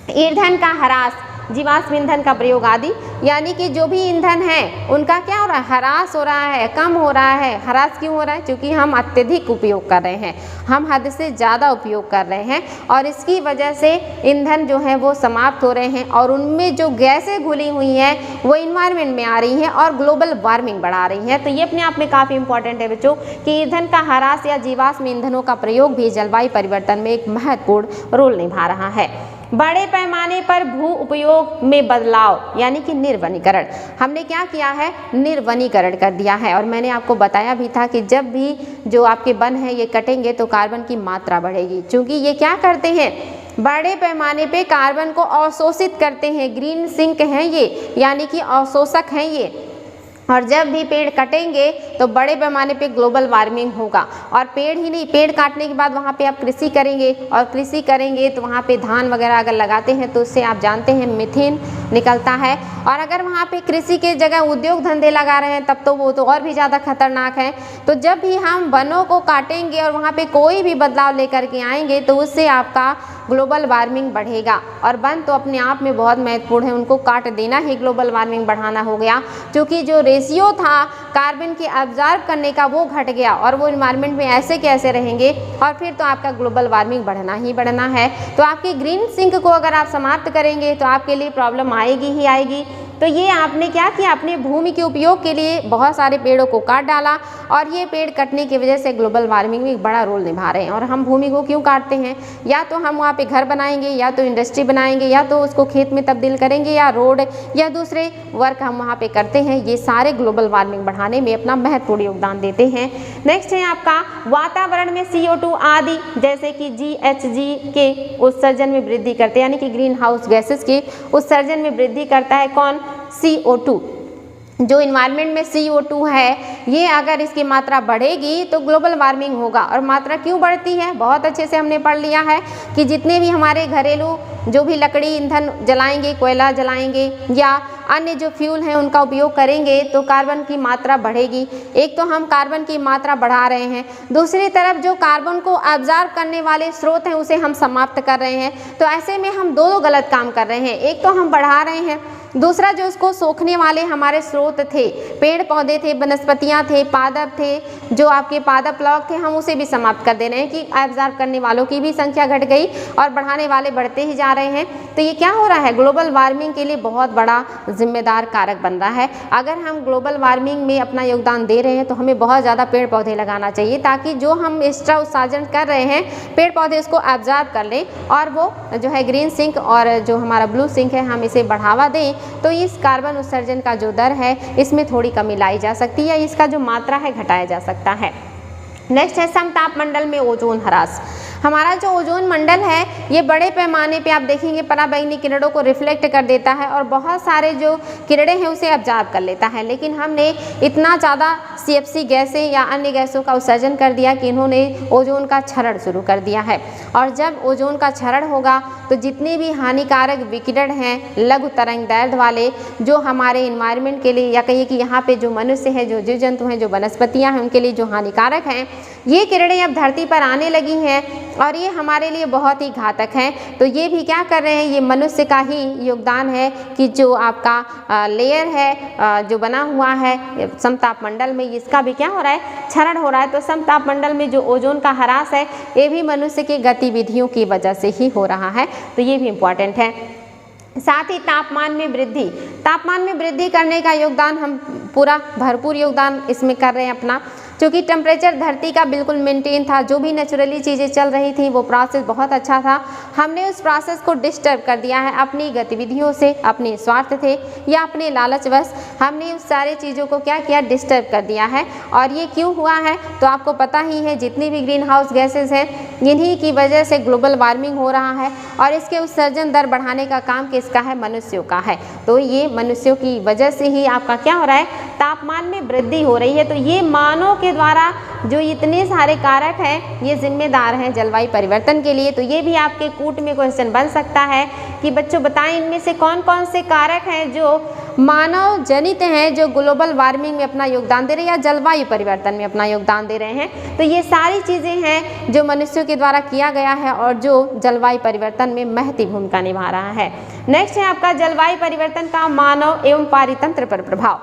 [SPEAKER 1] ईंधन का ह्रास, जीवाश्म ईंधन का प्रयोग आदि, यानी कि जो भी ईंधन है उनका क्या हो रहा है, ह्रास हो रहा है, कम हो रहा है। ह्रास क्यों हो रहा है? क्योंकि हम अत्यधिक उपयोग कर रहे हैं, हम हद से ज़्यादा उपयोग कर रहे हैं और इसकी वजह से ईंधन जो है वो समाप्त हो रहे हैं और उनमें जो गैसें घुली हुई हैं वो इन्वायरमेंट में आ रही हैं और ग्लोबल वार्मिंग बढ़ा रही हैं। तो ये अपने आप में काफ़ी इंपॉर्टेंट है बच्चों कि ईंधन का ह्रास या जीवाश्म ईंधनों का प्रयोग भी जलवायु परिवर्तन में एक महत्वपूर्ण रोल निभा रहा है। बड़े पैमाने पर भू उपयोग में बदलाव, यानी कि निर्वनीकरण। हमने क्या किया है, निर्वनीकरण कर दिया है। और मैंने आपको बताया भी था कि जब भी जो आपके वन है ये कटेंगे तो कार्बन की मात्रा बढ़ेगी, क्योंकि ये क्या करते हैं, बड़े पैमाने पे कार्बन को अवशोषित करते हैं। ग्रीन सिंक हैं ये, यानी कि अवशोषक हैं ये। और जब भी पेड़ कटेंगे तो बड़े पैमाने पे ग्लोबल वार्मिंग होगा। और पेड़ ही नहीं, पेड़ काटने के बाद वहाँ पे आप कृषि करेंगे और कृषि करेंगे तो वहाँ पे धान वगैरह अगर लगाते हैं तो उससे आप जानते हैं मीथेन निकलता है। और अगर वहाँ पे कृषि के जगह उद्योग धंधे लगा रहे हैं तब तो वो तो और भी ज़्यादा खतरनाक है। तो जब भी हम वनों को काटेंगे और वहाँ पे कोई भी बदलाव लेकर के आएंगे तो उससे आपका ग्लोबल वार्मिंग बढ़ेगा। और वन तो अपने आप में बहुत महत्वपूर्ण है, उनको काट देना ही ग्लोबल वार्मिंग बढ़ाना हो गया, क्योंकि जो रेशियो था कार्बन के ऑब्जर्व करने का वो घट गया और वो इन्वायरमेंट में ऐसे कैसे रहेंगे और फिर तो आपका ग्लोबल वार्मिंग बढ़ना ही बढ़ना है। तो आपके ग्रीन सिंक को अगर आप समाप्त करेंगे तो आपके लिए प्रॉब्लम आएगी ही आएगी। तो ये आपने क्या किया, अपने भूमि के उपयोग के लिए बहुत सारे पेड़ों को काट डाला और ये पेड़ कटने की वजह से ग्लोबल वार्मिंग में एक बड़ा रोल निभा रहे हैं। और हम भूमि को क्यों काटते हैं, या तो हम वहाँ पे घर बनाएंगे, या तो इंडस्ट्री बनाएंगे, या तो उसको खेत में तब्दील करेंगे, या रोड या दूसरे वर्क हम वहाँ पे करते हैं। ये सारे ग्लोबल वार्मिंग बढ़ाने में अपना महत्वपूर्ण योगदान देते हैं। नेक्स्ट है आपका वातावरण में CO2 आदि जैसे कि GHG के उत्सर्जन में वृद्धि करते हैं, यानी कि ग्रीन हाउस गैसेस के उत्सर्जन में वृद्धि करता है कौन, CO2। जो इन्वायरमेंट में CO2 है ये अगर इसकी मात्रा बढ़ेगी तो ग्लोबल वार्मिंग होगा। और मात्रा क्यों बढ़ती है, बहुत अच्छे से हमने पढ़ लिया है कि जितने भी हमारे घरेलू जो भी लकड़ी ईंधन जलाएंगे, कोयला जलाएंगे या अन्य जो फ्यूल हैं उनका उपयोग करेंगे तो कार्बन की मात्रा बढ़ेगी। एक तो हम कार्बन की मात्रा बढ़ा रहे हैं, दूसरी तरफ जो कार्बन को एब्जॉर्ब करने वाले स्रोत हैं उसे हम समाप्त कर रहे हैं। तो ऐसे में हम दो गलत काम कर रहे हैं, एक तो हम बढ़ा रहे हैं, दूसरा जो उसको सोखने वाले हमारे स्रोत थे, पेड़ पौधे थे, वनस्पतियाँ थे, पादप थे, जो आपके पादप लॉग थे, हम उसे भी समाप्त कर दे रहे हैं कि एब्जॉर्ब करने वालों की भी संख्या घट गई और बढ़ाने वाले बढ़ते ही जा रहे हैं। तो ये क्या हो रहा है, ग्लोबल वार्मिंग के लिए बहुत बड़ा जिम्मेदार कारक बन रहा है। अगर हम ग्लोबल वार्मिंग में अपना योगदान दे रहे हैं तो हमें बहुत ज़्यादा पेड़ पौधे लगाना चाहिए, ताकि जो हम एक्स्ट्रा उत्सर्जन कर रहे हैं पेड़ पौधे उसको एब्जॉर्ब कर लें और वो जो है ग्रीन सिंक और जो हमारा ब्लू सिंक है हम इसे बढ़ावा दें, तो इस कार्बन उत्सर्जन का जो दर है इसमें थोड़ी कमी लाई जा सकती है, इसका जो मात्रा है घटाया जा सकता है। नेक्स्ट है समताप मंडल में ओजोन ह्रास। हमारा जो ओजोन मंडल है ये बड़े पैमाने पे आप देखेंगे पराबैंगनी किरणों को रिफ्लेक्ट कर देता है और बहुत सारे जो किरणें हैं उसे अब्जॉर्ब कर लेता है। लेकिन हमने इतना ज़्यादा CFC गैसें या अन्य गैसों का उत्सर्जन कर दिया कि इन्होंने ओजोन का क्षरण शुरू कर दिया है। और जब ओजोन का क्षरण होगा तो जितने भी हानिकारक विकिरण हैं लघु तरंगदैर्ध्य वाले जो हमारे इन्वायरमेंट के लिए या कहिए कि यहाँ पे जो मनुष्य हैं, जो जीव जंतु हैं, जो वनस्पतियाँ हैं, उनके लिए जो हानिकारक हैं, ये किरणें अब धरती पर आने लगी हैं। और ये हमारे लिए बहुत ही घातक हैं। तो ये भी क्या कर रहे हैं, ये मनुष्य का ही योगदान है कि जो आपका लेयर है जो बना हुआ है समतापमंडल में, इसका भी क्या हो रहा है, क्षरण हो रहा है। तो समतापमंडल में जो ओजोन का ह्रास है ये भी मनुष्य की गतिविधियों की वजह से ही हो रहा है। तो ये भी इम्पॉर्टेंट है। साथ ही तापमान में वृद्धि करने का योगदान हम पूरा भरपूर योगदान इसमें कर रहे हैं अपना, क्योंकि टेम्परेचर धरती का बिल्कुल मेंटेन था, जो भी नेचुरली चीज़ें चल रही थी वो प्रोसेस बहुत अच्छा था, हमने उस प्रोसेस को डिस्टर्ब कर दिया है अपनी गतिविधियों से, अपने स्वार्थ थे या अपने लालचवश हमने उस सारे चीज़ों को क्या किया, डिस्टर्ब कर दिया है। और ये क्यों हुआ है तो आपको पता ही है, जितनी भी ग्रीन हाउस गैसेज हैं इन्हीं की वजह से ग्लोबल वार्मिंग हो रहा है और इसके उत्सर्जन दर बढ़ाने का काम किसका है, मनुष्यों का है। तो ये मनुष्यों की वजह से ही आपका क्या हो रहा है, तापमान में वृद्धि हो रही है। तो ये मानव के द्वारा जो इतने सारे कारक हैं ये जिम्मेदार हैं जलवायु परिवर्तन के लिए। तो ये भी आपके कूट में क्वेश्चन बन सकता है कि बच्चों बताएं इनमें से कौन कौन से कारक हैं जो मानव जनित हैं, जो ग्लोबल वार्मिंग में अपना योगदान दे रहे हैं या जलवायु परिवर्तन में अपना योगदान दे रहे हैं। तो ये सारी चीज़ें हैं जो मनुष्यों के द्वारा किया गया है और जो जलवायु परिवर्तन में महती भूमिका निभा रहा है। नेक्स्ट है आपका जलवायु परिवर्तन का मानव एवं पारितंत्र पर प्रभाव,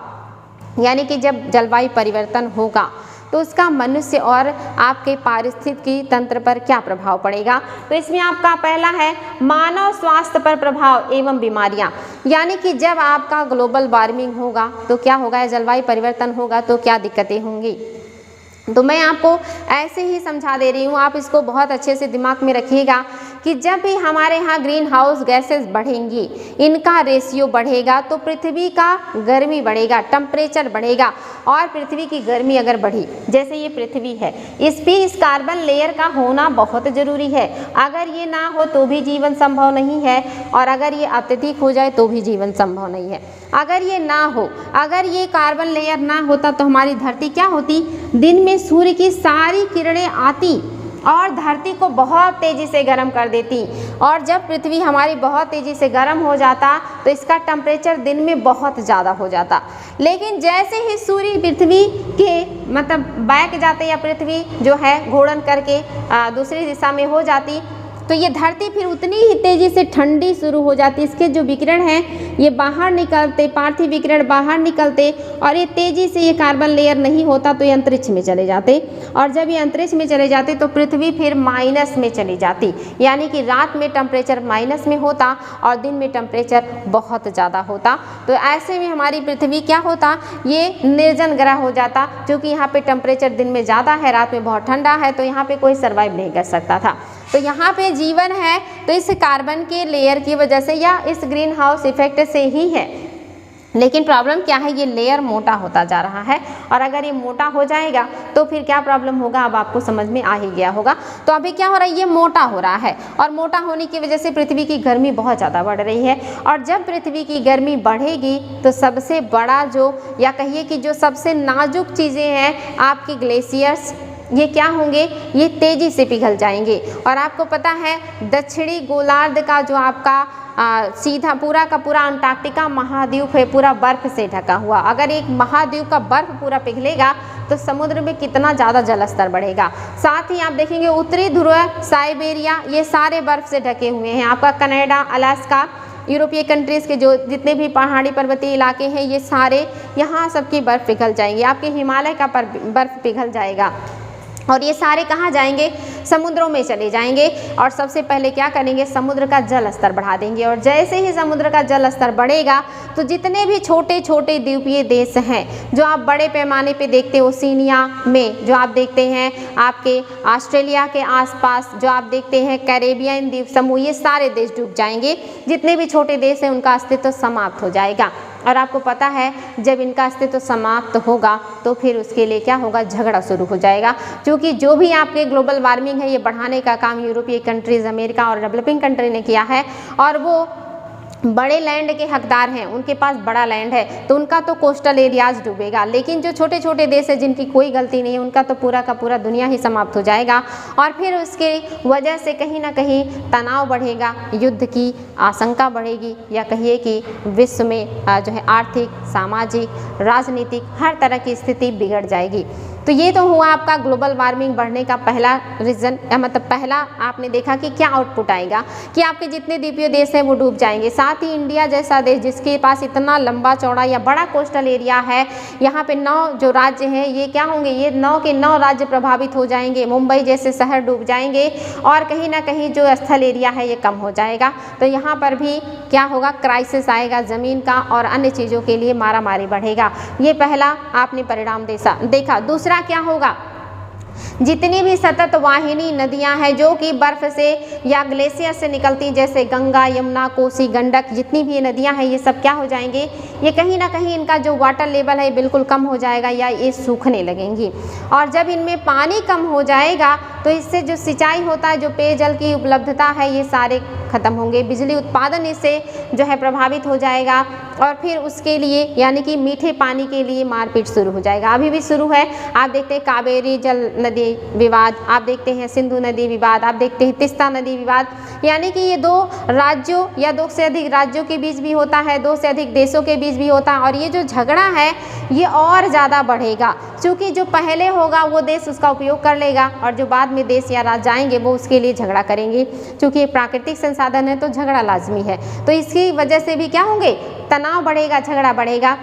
[SPEAKER 1] यानी कि जब जलवायु परिवर्तन होगा तो उसका मनुष्य और आपके पारिस्थितिकी तंत्र पर क्या प्रभाव पड़ेगा। तो इसमें आपका पहला है मानव स्वास्थ्य पर प्रभाव एवं बीमारियां, यानी कि जब आपका ग्लोबल वार्मिंग होगा तो क्या होगा, जलवायु परिवर्तन होगा तो क्या दिक्कतें होंगी। तो मैं आपको ऐसे ही समझा दे रही हूँ, आप इसको बहुत अच्छे से दिमाग में रखिएगा कि जब भी हमारे यहाँ ग्रीन हाउस गैसेस बढ़ेंगी, इनका रेशियो बढ़ेगा तो पृथ्वी का गर्मी बढ़ेगा, टेम्परेचर बढ़ेगा। और पृथ्वी की गर्मी अगर बढ़ी, जैसे ये पृथ्वी है, इस कार्बन लेयर का होना बहुत ज़रूरी है। अगर ये ना हो तो भी जीवन संभव नहीं है, और अगर ये अत्यधिक हो जाए तो भी जीवन संभव नहीं है। अगर ये ना हो, अगर ये कार्बन लेयर ना होता तो हमारी धरती क्या होती, दिन में सूर्य की सारी किरणें आती और धरती को बहुत तेज़ी से गर्म कर देती। और जब पृथ्वी हमारी बहुत तेज़ी से गर्म हो जाता तो इसका टेम्परेचर दिन में बहुत ज़्यादा हो जाता। लेकिन जैसे ही सूर्य पृथ्वी के मतलब बैक जाते या पृथ्वी जो है घूर्णन करके दूसरी दिशा में हो जाती तो ये धरती फिर उतनी ही तेज़ी से ठंडी शुरू हो जाती। इसके जो विकिरण हैं ये बाहर निकलते, पार्थिव विकिरण बाहर निकलते और ये तेज़ी से ये कार्बन लेयर नहीं होता तो ये अंतरिक्ष में चले जाते। और जब ये अंतरिक्ष में चले जाते तो पृथ्वी फिर माइनस में चली जाती, यानी कि रात में टेम्परेचर माइनस में होता और दिन में टेम्परेचर बहुत ज़्यादा होता। तो ऐसे में हमारी पृथ्वी क्या होता, ये निर्जन ग्रह हो जाता, क्योंकि यहाँ पे टेम्परेचर दिन में ज़्यादा है, रात में बहुत ठंडा है, तो यहाँ पे कोई सर्वाइव नहीं कर सकता था। तो यहाँ पे जीवन है तो इस कार्बन के लेयर की वजह से या इस ग्रीन हाउस इफेक्ट से ही है। लेकिन प्रॉब्लम क्या है, ये लेयर मोटा होता जा रहा है और अगर ये मोटा हो जाएगा तो फिर क्या प्रॉब्लम होगा, अब आपको समझ में आ ही गया होगा। तो अभी क्या हो रहा है, ये मोटा हो रहा है और मोटा होने की वजह से पृथ्वी की गर्मी बहुत ज़्यादा बढ़ रही है। और जब पृथ्वी की गर्मी बढ़ेगी तो सबसे बड़ा जो या कहिए कि जो सबसे नाजुक चीज़ें हैं आपकी ग्लेशियर्स, ये क्या होंगे, ये तेज़ी से पिघल जाएंगे। और आपको पता है दक्षिणी गोलार्ध का जो आपका सीधा पूरा का पूरा अंटार्कटिका महाद्वीप है पूरा बर्फ से ढका हुआ। अगर एक महाद्वीप का बर्फ पूरा पिघलेगा तो समुद्र में कितना ज़्यादा जल स्तर बढ़ेगा। साथ ही आप देखेंगे उत्तरी ध्रुव, साइबेरिया, ये सारे बर्फ से ढके हुए हैं। आपका कनाडा, अलास्का, यूरोपीय कंट्रीज़ के जो जितने भी पहाड़ी पर्वतीय इलाके हैं ये सारे, यहाँ सबकी बर्फ़ पिघल जाएंगी। आपके हिमालय का बर्फ़ पिघल जाएगा और ये सारे कहाँ जाएंगे, समुद्रों में चले जाएंगे। और सबसे पहले क्या करेंगे, समुद्र का जल स्तर बढ़ा देंगे। और जैसे ही समुद्र का जल स्तर बढ़ेगा तो जितने भी छोटे छोटे द्वीपीय देश हैं जो आप बड़े पैमाने पे देखते हैं, ओशिनिया में जो आप देखते हैं, आपके ऑस्ट्रेलिया के आसपास जो आप देखते हैं कैरेबियन द्वीप समूह, ये सारे देश डूब जाएंगे। जितने भी छोटे देश हैं उनका अस्तित्व समाप्त हो जाएगा। और आपको पता है जब इनका अस्तित्व समाप्त होगा तो फिर उसके लिए क्या होगा, झगड़ा शुरू हो जाएगा। क्योंकि जो भी आपके ग्लोबल वार्मिंग है ये बढ़ाने का काम यूरोपीय कंट्रीज़, अमेरिका और डेवलपिंग कंट्री ने किया है और वो बड़े लैंड के हकदार हैं, उनके पास बड़ा लैंड है तो उनका तो कोस्टल एरियाज डूबेगा। लेकिन जो छोटे छोटे देश है जिनकी कोई गलती नहीं है उनका तो पूरा का पूरा दुनिया ही समाप्त हो जाएगा। और फिर उसके वजह से कहीं ना कहीं तनाव बढ़ेगा, युद्ध की आशंका बढ़ेगी, या कहिए कि विश्व में जो है आर्थिक, सामाजिक, राजनीतिक हर तरह की स्थिति बिगड़ जाएगी। तो ये तो हुआ आपका ग्लोबल वार्मिंग बढ़ने का पहला रीज़न, मतलब पहला आपने देखा कि क्या आउटपुट आएगा कि आपके जितने द्वीपीय देश हैं वो डूब जाएंगे। साथ ही इंडिया जैसा देश जिसके पास इतना लंबा चौड़ा या बड़ा कोस्टल एरिया है, यहाँ पे 9 जो राज्य हैं ये क्या होंगे, ये 9 के 9 राज्य प्रभावित हो जाएंगे। मुंबई जैसे शहर डूब जाएंगे और कहीं ना कहीं जो स्थल एरिया है ये कम हो जाएगा। तो यहाँ पर भी क्या होगा, क्राइसिस आएगा ज़मीन का और अन्य चीज़ों के लिए मारामारी बढ़ेगा। ये पहला आपने परिणाम देखा। दूसरा क्या होगा, जितनी भी सतत वाहिनी नदियां हैं जो कि बर्फ से या ग्लेशियर से निकलती, जैसे गंगा, यमुना, कोसी, गंडक, जितनी भी ये नदियां हैं ये सब क्या हो जाएंगे, ये कहीं ना कहीं इनका जो वाटर लेवल है बिल्कुल कम हो जाएगा या ये सूखने लगेंगी। और जब इनमें पानी कम हो जाएगा तो इससे जो सिंचाई होता है, जो पेयजल की उपलब्धता है, ये सारे खत्म होंगे। बिजली उत्पादन इससे जो है प्रभावित हो जाएगा और फिर उसके लिए यानी कि मीठे पानी के लिए मारपीट शुरू हो जाएगा। अभी भी शुरू है। आप देखते हैं कावेरी जल नदी विवाद, आप देखते हैं सिंधु नदी विवाद, आप देखते हैं तीस्ता नदी विवाद, यानी कि ये 2 राज्यों या 2 से अधिक राज्यों के बीच भी होता है, 2 से अधिक देशों के बीच भी होता है। और ये जो झगड़ा है ये और ज़्यादा बढ़ेगा, क्योंकि जो पहले होगा वो देश उसका उपयोग कर लेगा और जो बाद में देश या राज्य आएंगे वो उसके लिए झगड़ा करेंगे। क्योंकि ये प्राकृतिक संसाधन है तो झगड़ा लाजमी है, तो इसकी वजह से भी क्या होंगे, तनाव बढ़ेगा, झगड़ा बढ़ेगा।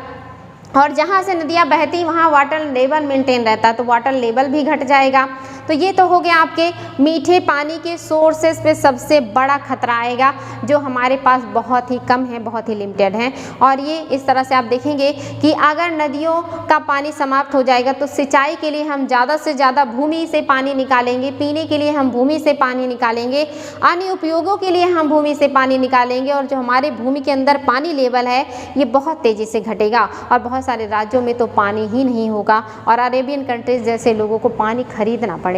[SPEAKER 1] और जहाँ से नदियाँ बहती वहाँ वाटर लेवल मेंटेन रहता तो वाटर लेवल भी घट जाएगा। तो ये तो हो गया आपके मीठे पानी के सोर्सेस पे सबसे बड़ा खतरा आएगा, जो हमारे पास बहुत ही कम है, बहुत ही लिमिटेड हैं। और ये इस तरह से आप देखेंगे कि अगर नदियों का पानी समाप्त हो जाएगा तो सिंचाई के लिए हम ज़्यादा से ज़्यादा भूमि से पानी निकालेंगे, पीने के लिए हम भूमि से पानी निकालेंगे, अन्य उपयोगों के लिए हम भूमि से पानी निकालेंगे। और जो हमारे भूमि के अंदर पानी लेवल है ये बहुत तेज़ी से घटेगा और बहुत सारे राज्यों में तो पानी ही नहीं होगा और अरेबियन कंट्रीज जैसे लोगों को पानी खरीदना पड़ेगा।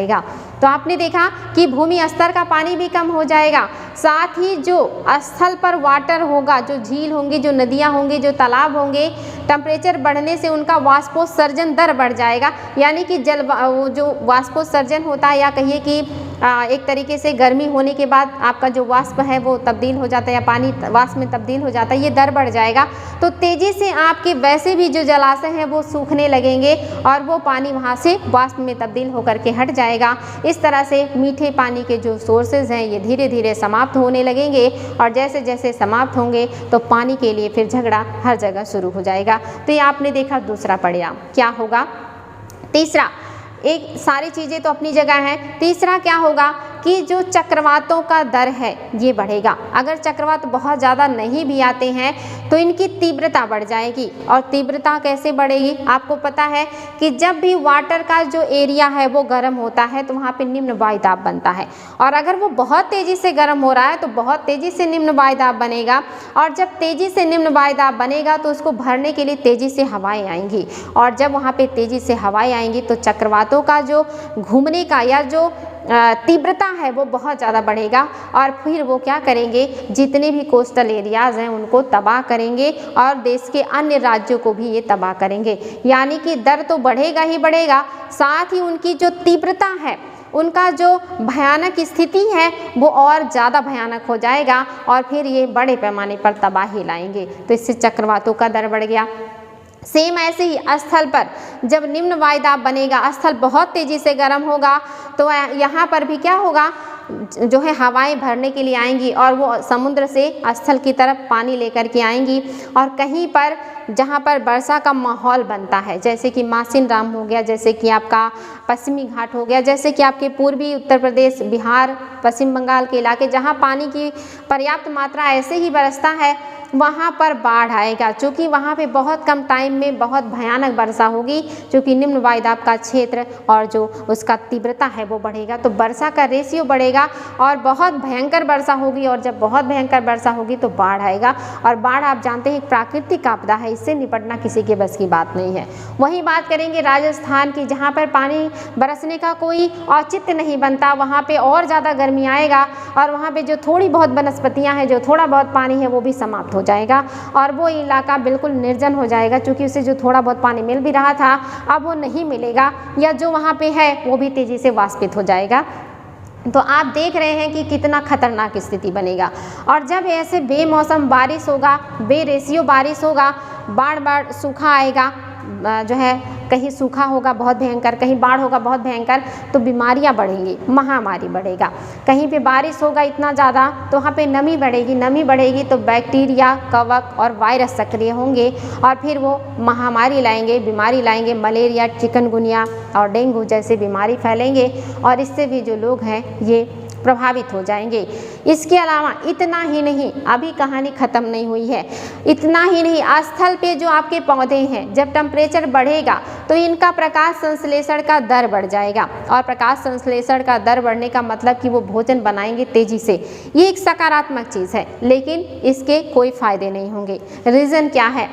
[SPEAKER 1] तो आपने देखा कि भूमि स्तर का पानी भी कम हो जाएगा, साथ ही जो स्थल पर वाटर होगा, जो झील होंगी, जो नदियां होंगी, जो तालाब होंगे, टेम्परेचर बढ़ने से उनका वाष्पोत्सर्जन दर बढ़ जाएगा। यानी कि जो वाष्पोत्सर्जन होता है या कहिए कि एक तरीके से गर्मी होने के बाद आपका जो वाष्प है वो तब्दील हो जाता है या पानी वाष्प में तब्दील हो जाता है, ये दर बढ़ जाएगा। तो तेज़ी से आपके वैसे भी जो जलाशय हैं वो सूखने लगेंगे और वो पानी वहाँ से वाष्प में तब्दील होकर के हट जाएगा। इस तरह से मीठे पानी के जो सोर्सेज हैं ये धीरे धीरे समाप्त होने लगेंगे और जैसे जैसे समाप्त होंगे तो पानी के लिए फिर झगड़ा हर जगह शुरू हो जाएगा। तो ये आपने देखा दूसरा परिणाम क्या होगा। तीसरा, एक सारी चीज़ें तो अपनी जगह हैं, तीसरा क्या होगा कि जो चक्रवातों का दर है ये बढ़ेगा। अगर चक्रवात बहुत ज़्यादा नहीं भी आते हैं तो इनकी तीव्रता बढ़ जाएगी। और तीव्रता कैसे बढ़ेगी, आपको पता है कि जब भी वाटर का जो एरिया है वो गर्म होता है तो वहाँ पे निम्न वायुदाब बनता है और अगर वो बहुत तेज़ी से गर्म हो रहा है तो बहुत तेज़ी से निम्न वायुदाब बनेगा और जब तेज़ी से निम्न वायुदाब बनेगा तो उसको भरने के लिए तेज़ी से हवाएँ आएंगी और जब वहाँ पे तेज़ी से हवाएँ आएंगी तो चक्रवातों का जो घूमने का या जो तीव्रता है वो बहुत ज़्यादा बढ़ेगा और फिर वो क्या करेंगे, जितने भी कोस्टल एरियाज़ हैं उनको तबाह करेंगे और देश के अन्य राज्यों को भी ये तबाह करेंगे। यानी कि दर तो बढ़ेगा ही बढ़ेगा, साथ ही उनकी जो तीव्रता है, उनका जो भयानक स्थिति है वो और ज़्यादा भयानक हो जाएगा और फिर ये बड़े पैमाने पर तबाही लाएंगे। तो इससे चक्रवातों का दर बढ़ गया। सेम ऐसे ही स्थल पर जब निम्न वायुदाब बनेगा, स्थल बहुत तेज़ी से गर्म होगा तो यहाँ पर भी क्या होगा, जो है हवाएं भरने के लिए आएंगी और वो समुद्र से स्थल की तरफ पानी लेकर के आएंगी और कहीं पर जहाँ पर वर्षा का माहौल बनता है, जैसे कि मासिन राम हो गया, जैसे कि आपका पश्चिमी घाट हो गया, जैसे कि आपके पूर्वी उत्तर प्रदेश, बिहार, पश्चिम बंगाल के इलाके जहाँ पानी की पर्याप्त मात्रा ऐसे ही बरसता है वहाँ पर बाढ़ आएगा, क्योंकि वहाँ पे बहुत कम टाइम में बहुत भयानक वर्षा होगी, क्योंकि निम्न वायुदाब का क्षेत्र और जो उसका तीव्रता है वो बढ़ेगा तो वर्षा का रेशियो बढ़ेगा और बहुत भयंकर वर्षा होगी और जब बहुत भयंकर वर्षा होगी तो बाढ़ आएगा। और बाढ़ आप जानते हैं एक प्राकृतिक आपदा है, इससे निपटना किसी के बस की बात नहीं है। वहीं बात करेंगे राजस्थान की, जहाँ पर पानी बरसने का कोई औचित्य नहीं बनता, वहाँ पर और ज़्यादा गर्मी आएगा और वहाँ पर जो थोड़ी बहुत वनस्पतियाँ हैं, जो थोड़ा बहुत पानी है वो भी समाप्त हो जाएगा और वो इलाका बिल्कुल निर्जन हो जाएगा, क्योंकि उसे जो थोड़ा बहुत पानी मिल भी रहा था अब वो नहीं मिलेगा या जो वहाँ पे है वो भी तेज़ी से वाष्पित हो जाएगा। तो आप देख रहे हैं कि कितना खतरनाक स्थिति बनेगा। और जब ऐसे बेमौसम बारिश होगा, बेरेशियो बारिश होगा, बाढ़ सूखा आएगा जो है कहीं सूखा होगा बहुत भयंकर, कहीं बाढ़ होगा बहुत भयंकर, तो बीमारियां बढ़ेंगी, महामारी बढ़ेगा। कहीं पे बारिश होगा इतना ज़्यादा तो वहाँ पे नमी बढ़ेगी, नमी बढ़ेगी तो बैक्टीरिया, कवक और वायरस सक्रिय होंगे और फिर वो महामारी लाएंगे, बीमारी लाएंगे, मलेरिया, चिकनगुनिया और डेंगू जैसे बीमारी फैलेंगे और इससे भी जो लोग हैं ये प्रभावित हो जाएंगे। इसके अलावा इतना ही नहीं, अभी कहानी ख़त्म नहीं हुई है, इतना ही नहीं, स्थल पे जो आपके पौधे हैं जब टेम्परेचर बढ़ेगा तो इनका प्रकाश संश्लेषण का दर बढ़ जाएगा और प्रकाश संश्लेषण का दर बढ़ने का मतलब कि वो भोजन बनाएंगे तेज़ी से। ये एक सकारात्मक चीज़ है, लेकिन इसके कोई फ़ायदे नहीं होंगे। रीज़न क्या है?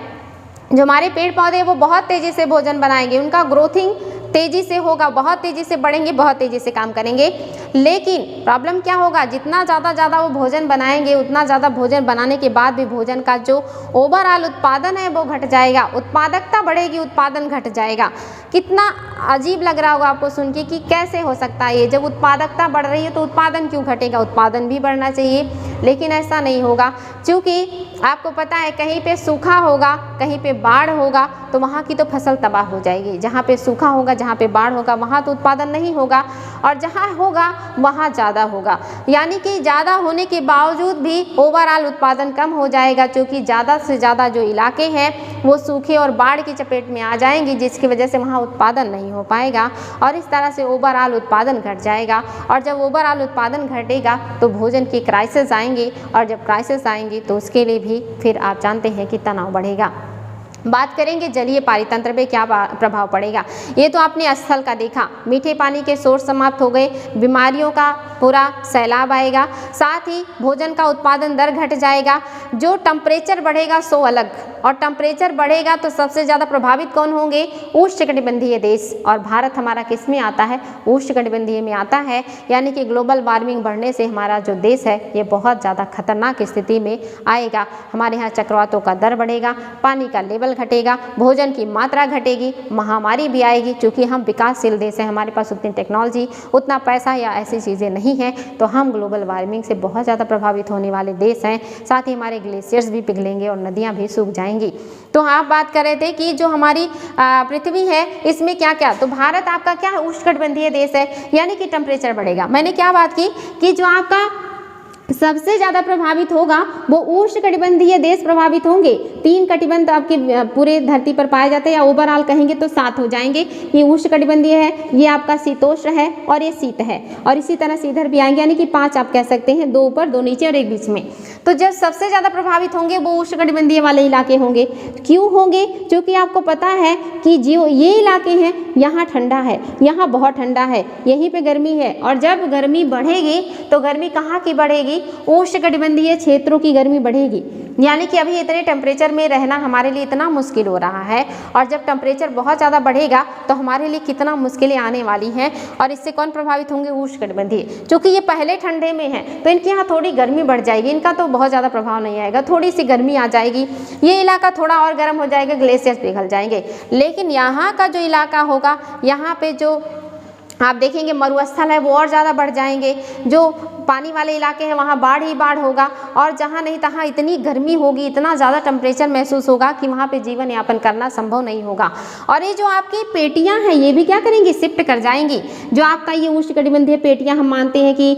[SPEAKER 1] जो हमारे पेड़ पौधे वो बहुत तेज़ी से भोजन बनाएंगे, उनका ग्रोथिंग तेज़ी से होगा, बहुत तेज़ी से बढ़ेंगे, बहुत तेज़ी से काम करेंगे, लेकिन प्रॉब्लम क्या होगा? जितना ज़्यादा वो भोजन बनाएंगे उतना ज़्यादा भोजन बनाने के बाद भी भोजन का जो ओवरऑल उत्पादन है वो घट जाएगा, उत्पादकता बढ़ेगी, उत्पादन घट जाएगा। कितना अजीब लग रहा होगा आपको सुन के कि कैसे हो सकता है ये, जब उत्पादकता बढ़ रही है तो उत्पादन क्यों घटेगा? उत्पादन भी बढ़ना चाहिए, लेकिन ऐसा नहीं होगा क्योंकि आपको पता है कहीं पे सूखा होगा, कहीं पे बाढ़ होगा तो वहाँ की तो फसल तबाह हो जाएगी। जहाँ पे सूखा होगा, जहाँ पे बाढ़ होगा वहाँ तो उत्पादन नहीं होगा और जहाँ होगा वहाँ ज़्यादा होगा, यानी कि ज़्यादा होने के बावजूद भी ओवरऑल उत्पादन कम हो जाएगा क्योंकि ज़्यादा से ज़्यादा जो इलाके हैं वो सूखे और बाढ़ की चपेट में आ जाएंगे, जिसकी वजह से वहाँ उत्पादन नहीं हो पाएगा और इस तरह से ओवरऑल उत्पादन घट जाएगा। और जब ओवरऑल उत्पादन घटेगा तो भोजन की क्राइसिस आएंगे और जब क्राइसिस आएंगी तो उसके लिए भी फिर आप जानते हैं कि तनाव बढ़ेगा। बात करेंगे जलीय पारितंत्र पे क्या प्रभाव पड़ेगा। ये तो आपने स्थल का देखा, मीठे पानी के सोर्स समाप्त हो गए, बीमारियों का पूरा सैलाब आएगा, साथ ही भोजन का उत्पादन दर घट जाएगा, जो टेम्परेचर बढ़ेगा सो अलग, और टेम्परेचर बढ़ेगा तो सबसे ज़्यादा प्रभावित कौन होंगे? उष्णकटिबंधीय देश, और भारत हमारा किस में आता है? उष्णकटिबंधीय में आता है, यानी कि ग्लोबल वार्मिंग बढ़ने से हमारा जो देश है ये बहुत ज़्यादा खतरनाक स्थिति में आएगा। हमारे यहाँ चक्रवातों का दर बढ़ेगा, पानी का लेवल घटेगा, भोजन की मात्रा घटेगी, महामारी भी आएगी। क्योंकि हम विकासशील देश हैं, हमारे पास उतनी टेक्नोलॉजी, उतना पैसा या ऐसी चीज़ें नहीं हैं, तो हम ग्लोबल वार्मिंग से बहुत ज़्यादा प्रभावित होने वाले देश हैं। साथ ही हमारे ग्लेशियर्स भी पिघलेंगे और नदियाँ भी सूख जाएंगी। तो आप बात कर रहे थे कि जो हमारी पृथ्वी है इसमें क्या क्या, तो भारत आपका क्या है? उष्णकटिबंधीय देश है, यानी कि टेम्परेचर बढ़ेगा। मैंने क्या बात की कि जो आपका सबसे ज़्यादा प्रभावित होगा वो उष्णकटिबंधीय देश प्रभावित होंगे। 3 कटिबंध आपके पूरे धरती पर पाए जाते हैं, या ओवरऑल कहेंगे तो 7 हो जाएंगे। ये उष्णकटिबंधीय है, ये आपका शीतोष्ण है और ये शीत है, और इसी तरह से इधर भी आएंगे, यानी कि 5 आप कह सकते हैं, 2 ऊपर 2 नीचे और 1 बीच में। तो जब सबसे ज़्यादा प्रभावित होंगे वो उष्णकटिबंधीय वाले इलाके होंगे। क्यों होंगे? क्योंकि आपको पता है कि जो ये इलाके हैं यहाँ ठंडा है, यहाँ बहुत ठंडा है, यहीं पे गर्मी है, और जब गर्मी बढ़ेगी तो गर्मी कहाँ की बढ़ेगी? उष्णकटिबंधीय क्षेत्रों की गर्मी बढ़ेगी। यानी कि अभी इतने टेम्परेचर में रहना हमारे लिए इतना मुश्किल हो रहा है, और जब टेम्परेचर बहुत ज़्यादा बढ़ेगा तो हमारे लिए कितना मुश्किलें आने वाली हैं। और इससे कौन प्रभावित होंगे? उष्णकटिबंधीय। क्योंकि ये पहले ठंडे में हैं तो इनके यहाँ थोड़ी गर्मी बढ़ जाएगी, इनका तो बहुत ज़्यादा प्रभाव नहीं आएगा, थोड़ी सी गर्मी आ जाएगी, ये इलाका थोड़ा और गर्म हो जाएगा, ग्लेशियर्स पिघल जाएंगे। लेकिन यहाँ का जो इलाका होगा, यहाँ पे जो आप देखेंगे मरुस्थल है वो और ज़्यादा बढ़ जाएंगे, जो पानी वाले इलाके हैं वहाँ बाढ़ ही बाढ़ होगा, और जहाँ नहीं तहाँ इतनी गर्मी होगी, इतना ज़्यादा टेम्परेचर महसूस होगा कि वहाँ पे जीवन यापन करना संभव नहीं होगा। और ये जो आपकी पेटियाँ हैं ये भी क्या करेंगी? शिफ्ट कर जाएंगी। जो आपका ये उष्णकटिबंधीय पेटियाँ हम मानते हैं कि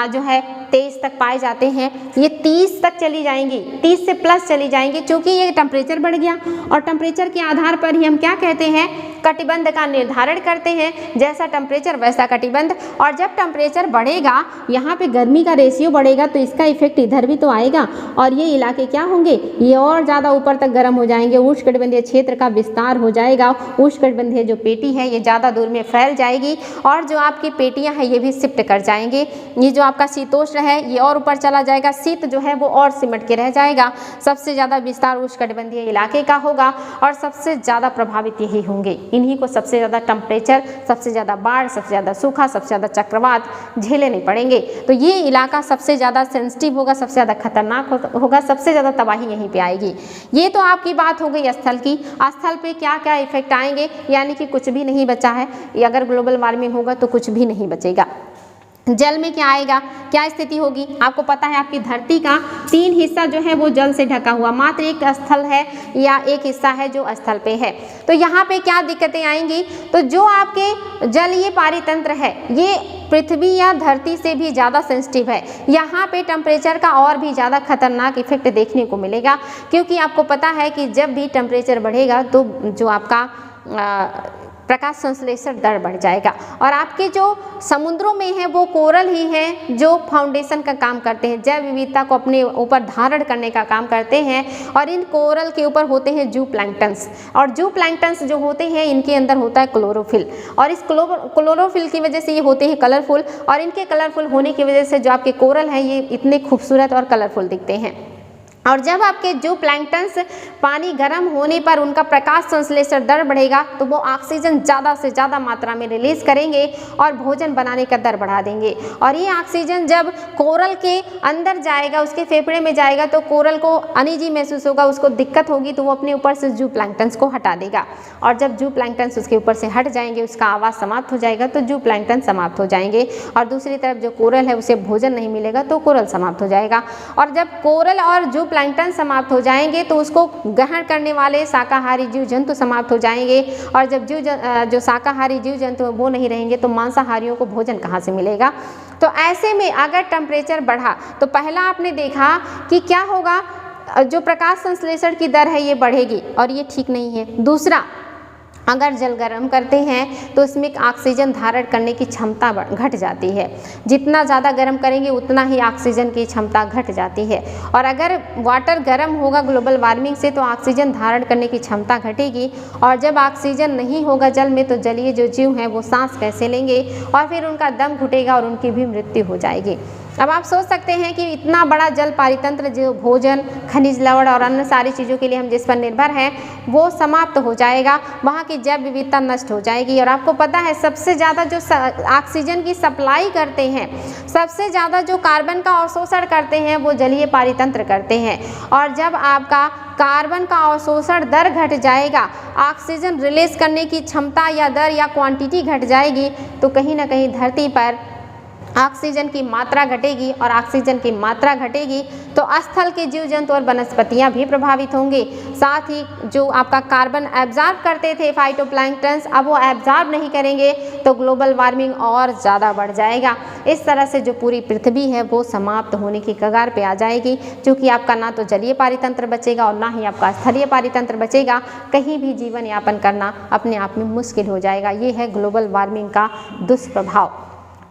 [SPEAKER 1] जो है 23 तक पाए जाते हैं, ये 30 तक चली जाएंगी, 30 से प्लस चली जाएंगी, क्योंकि ये टेम्परेचर बढ़ गया, और टेम्परेचर के आधार पर ही हम क्या कहते हैं? कटिबंध का निर्धारण करते हैं। जैसा टेम्परेचर वैसा कटिबंध। और जब टेम्परेचर बढ़ेगा, यहाँ पे गर्मी का रेशियो बढ़ेगा, तो इसका इफेक्ट इधर भी तो आएगा, और ये इलाके क्या होंगे? ये और ज़्यादा ऊपर तक गर्म हो जाएंगे, उष्णकटिबंधीय क्षेत्र का विस्तार हो जाएगा, उष्णकटिबंधीय जो पेटी है ये ज़्यादा दूर में फैल जाएगी, और जो आपकी पेटियाँ हैं ये भी शिफ्ट कर जाएंगे। ये जो आपका शीतोष्ण है ये और ऊपर चला जाएगा, शीत जो है वो और सिमट के रह जाएगा। सबसे ज़्यादा विस्तार उष्णकटिबंधीय इलाके का होगा, और सबसे ज़्यादा प्रभावित यही होंगे। इन्हीं को सबसे ज़्यादा टेम्परेचर, सबसे ज़्यादा बाढ़, सबसे ज़्यादा सूखा, सबसे ज़्यादा चक्रवात झेले नहीं पड़ेंगे। तो ये इलाका सबसे ज़्यादा सेंसिटिव होगा, सबसे ज़्यादा खतरनाक होगा, सबसे ज़्यादा तबाही यहीं पे आएगी। ये तो आपकी बात हो गई स्थल की। स्थल पे क्या क्या इफेक्ट आएंगे, यानी कि कुछ भी नहीं बचा है। अगर ग्लोबल वार्मिंग होगा तो कुछ भी नहीं बचेगा। जल में क्या आएगा, क्या स्थिति होगी। आपको पता है आपकी धरती का 3 हिस्सा जो है वो जल से ढका हुआ, मात्र एक स्थल है या एक हिस्सा है जो स्थल पे है। तो यहाँ पे क्या दिक्कतें आएंगी, तो जो आपके जलीय पारितंत्र है ये पृथ्वी या धरती से भी ज़्यादा सेंसिटिव है। यहाँ पे टेम्परेचर का और भी ज़्यादा खतरनाक इफेक्ट देखने को मिलेगा, क्योंकि आपको पता है कि जब भी टेम्परेचर बढ़ेगा तो जो आपका प्रकाश संश्लेषण दर बढ़ जाएगा। और आपके जो समुद्रों में है वो कोरल ही हैं जो फाउंडेशन का काम करते हैं, जैव विविधता को अपने ऊपर धारण करने का काम करते हैं। और इन कोरल के ऊपर होते हैं जू प्लैंक्टन्स, और जू प्लैंक्टन्स जो होते हैं इनके अंदर होता है क्लोरोफिल, और इस क्लोरोफिल की वजह से ये होते हैं कलरफुल, और इनके कलरफुल होने की वजह से जो आपके कोरल हैं ये इतने खूबसूरत और कलरफुल दिखते हैं। और जब आपके जो प्लैंक्टन्स पानी गर्म होने पर उनका प्रकाश संश्लेषण दर बढ़ेगा तो वो ऑक्सीजन ज़्यादा से ज़्यादा मात्रा में रिलीज करेंगे और भोजन बनाने का दर बढ़ा देंगे। और ये ऑक्सीजन जब कोरल के अंदर जाएगा, उसके फेफड़े में जाएगा, तो कोरल को अनईजी महसूस होगा, उसको दिक्कत होगी, तो वो अपने ऊपर से जू प्लैंक्टन्स को हटा देगा। और जब जू प्लैंक्टन्स उसके ऊपर से हट जाएंगे, उसका आवास समाप्त हो जाएगा, तो जू प्लैंक्टन समाप्त हो जाएंगे। और दूसरी तरफ जो कोरल है उसे भोजन नहीं मिलेगा तो कोरल समाप्त हो जाएगा। और जब कोरल और जू प्लैंक्टन समाप्त हो जाएंगे तो उसको ग्रहण करने वाले शाकाहारी जीव जंतु समाप्त हो जाएंगे। और जब जो शाकाहारी जीव जंतु वो नहीं रहेंगे तो मांसाहारियों को भोजन कहाँ से मिलेगा। तो ऐसे में अगर टेम्परेचर बढ़ा तो पहला आपने देखा कि क्या होगा, जो प्रकाश संश्लेषण की दर है ये बढ़ेगी और ये ठीक नहीं है। दूसरा, अगर जल गर्म करते हैं तो इसमें ऑक्सीजन धारण करने की क्षमता घट जाती है, जितना ज़्यादा गर्म करेंगे उतना ही ऑक्सीजन की क्षमता घट जाती है। और अगर वाटर गर्म होगा ग्लोबल वार्मिंग से तो ऑक्सीजन धारण करने की क्षमता घटेगी, और जब ऑक्सीजन नहीं होगा जल में तो जलीय जो जीव हैं वो सांस कैसे लेंगे, और फिर उनका दम घुटेगा और उनकी भी मृत्यु हो जाएगी। अब आप सोच सकते हैं कि इतना बड़ा जल पारितंत्र जो भोजन, खनिज लवण और अन्य सारी चीज़ों के लिए हम जिस पर निर्भर हैं वो समाप्त हो जाएगा, वहाँ की जैव विविधता नष्ट हो जाएगी। और आपको पता है सबसे ज़्यादा जो ऑक्सीजन की सप्लाई करते हैं, सबसे ज़्यादा जो कार्बन का अवशोषण करते हैं वो जलीय पारितंत्र करते हैं। और जब आपका कार्बन का अवशोषण दर घट जाएगा, ऑक्सीजन रिलीज करने की क्षमता या दर या क्वांटिटी घट जाएगी, तो कहीं ना कहीं धरती पर ऑक्सीजन की मात्रा घटेगी। और ऑक्सीजन की मात्रा घटेगी तो स्थल के जीव जंतु और वनस्पतियाँ भी प्रभावित होंगे। साथ ही जो आपका कार्बन एब्जॉर्ब करते थे फाइटोप्लैंक्टन्स, अब वो एब्जॉर्ब नहीं करेंगे तो ग्लोबल वार्मिंग और ज़्यादा बढ़ जाएगा। इस तरह से जो पूरी पृथ्वी है वो समाप्त होने की कगार पे आ जाएगी, क्योंकि आपका ना तो जलीय पारितंत्र बचेगा और ना ही आपका स्थलीय पारितंत्र बचेगा। कहीं भी जीवन यापन करना अपने आप में मुश्किल हो जाएगा। ये है ग्लोबल वार्मिंग का दुष्प्रभाव।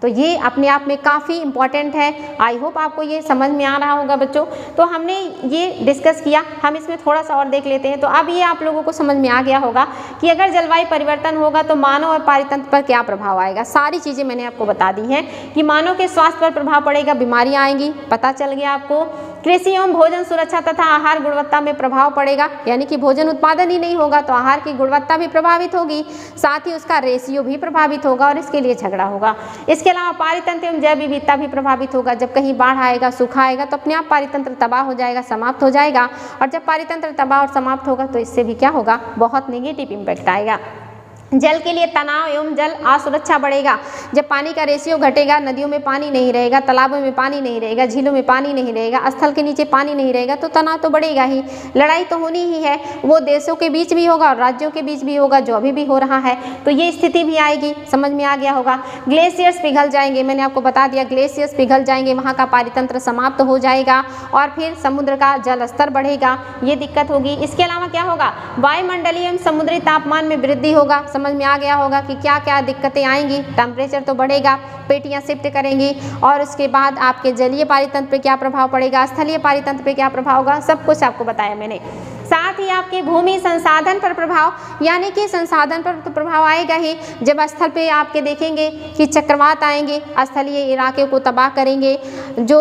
[SPEAKER 1] तो ये अपने आप में काफ़ी इम्पॉर्टेंट है। आई होप आपको ये समझ में आ रहा होगा बच्चों। तो हमने ये डिस्कस किया, हम इसमें थोड़ा सा और देख लेते हैं। तो अब ये आप लोगों को समझ में आ गया होगा कि अगर जलवायु परिवर्तन होगा तो मानव और पारितंत्र पर क्या प्रभाव आएगा। सारी चीज़ें मैंने आपको बता दी हैं कि मानव के स्वास्थ्य पर प्रभाव पड़ेगा, बीमारियाँ आएंगी, पता चल गया आपको। कृषि एवं भोजन सुरक्षा तथा आहार गुणवत्ता में प्रभाव पड़ेगा, यानी कि भोजन उत्पादन ही नहीं होगा तो आहार की गुणवत्ता भी प्रभावित होगी, साथ ही उसका रेशियो भी प्रभावित होगा और इसके लिए झगड़ा होगा। इसके अलावा पारितंत्र एवं जैव विविधता भी प्रभावित होगा। जब कहीं बाढ़ आएगा, सूखा आएगा तो अपने आप पारितंत्र तबाह हो जाएगा, समाप्त हो जाएगा। और जब पारितंत्र तबाह और समाप्त होगा तो इससे भी क्या होगा, बहुत नेगेटिव इम्पैक्ट आएगा। जल के लिए तनाव एवं जल असुरक्षा बढ़ेगा। जब पानी का रेशियो घटेगा, नदियों में पानी नहीं रहेगा, तालाबों में पानी नहीं रहेगा, झीलों में पानी नहीं रहेगा, स्थल के नीचे पानी नहीं रहेगा तो तनाव तो बढ़ेगा ही। लड़ाई तो होनी ही है, वो देशों के बीच भी होगा और राज्यों के बीच भी होगा, जो अभी भी हो रहा है। तो ये स्थिति भी आएगी, समझ में आ गया होगा। ग्लेशियर्स पिघल जाएंगे, मैंने आपको बता दिया ग्लेशियर्स पिघल जाएंगे, वहाँ का पारितंत्र समाप्त हो जाएगा और फिर समुद्र का जल स्तर बढ़ेगा, ये दिक्कत होगी। इसके अलावा क्या होगा, वायुमंडलीय एवं समुद्री तापमान में वृद्धि होगा। समझ में आ गया होगा कि क्या क्या दिक्कतें आएंगी। टेम्परेचर तो बढ़ेगा, पेटियां शिफ्ट करेंगी, और उसके बाद आपके जलीय पारितंत्र पे क्या प्रभाव पड़ेगा, स्थलीय पारितंत्र पे क्या प्रभाव होगा, सब कुछ आपको बताया मैंने। साथ ही आपके भूमि संसाधन पर प्रभाव, यानी कि संसाधन पर तो प्रभाव आएगा ही। जब स्थल पे आपके देखेंगे कि चक्रवात आएंगे, स्थलीय इलाके को तबाह करेंगे, जो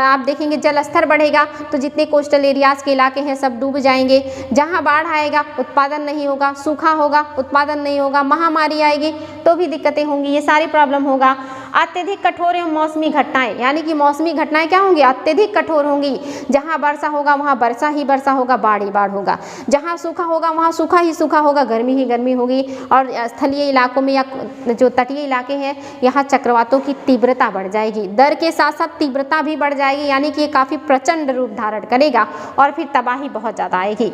[SPEAKER 1] आप देखेंगे जल स्तर बढ़ेगा तो जितने कोस्टल एरियाज के इलाके हैं सब डूब जाएंगे। जहाँ बाढ़ आएगा उत्पादन नहीं होगा, सूखा होगा उत्पादन नहीं होगा, महामारी आएगी तो भी दिक्कतें होंगी, ये सारी प्रॉब्लम होगा। अत्यधिक कठोर एवं मौसमी घटनाएं, यानी कि मौसमी घटनाएं क्या होंगी, अत्यधिक कठोर होंगी। जहाँ वर्षा होगा वहाँ वर्षा ही वर्षा होगा, बाढ़ ही बाढ़ होगा। जहाँ सूखा होगा वहाँ सूखा ही सूखा होगा, गर्मी ही गर्मी होगी। और स्थलीय इलाकों में या जो तटीय इलाके हैं यहाँ चक्रवातों की तीव्रता बढ़ जाएगी, दर के साथ साथ तीव्रता भी बढ़ जाएगी, यानी कि ये काफ़ी प्रचंड रूप धारण करेगा और फिर तबाही बहुत ज़्यादा आएगी।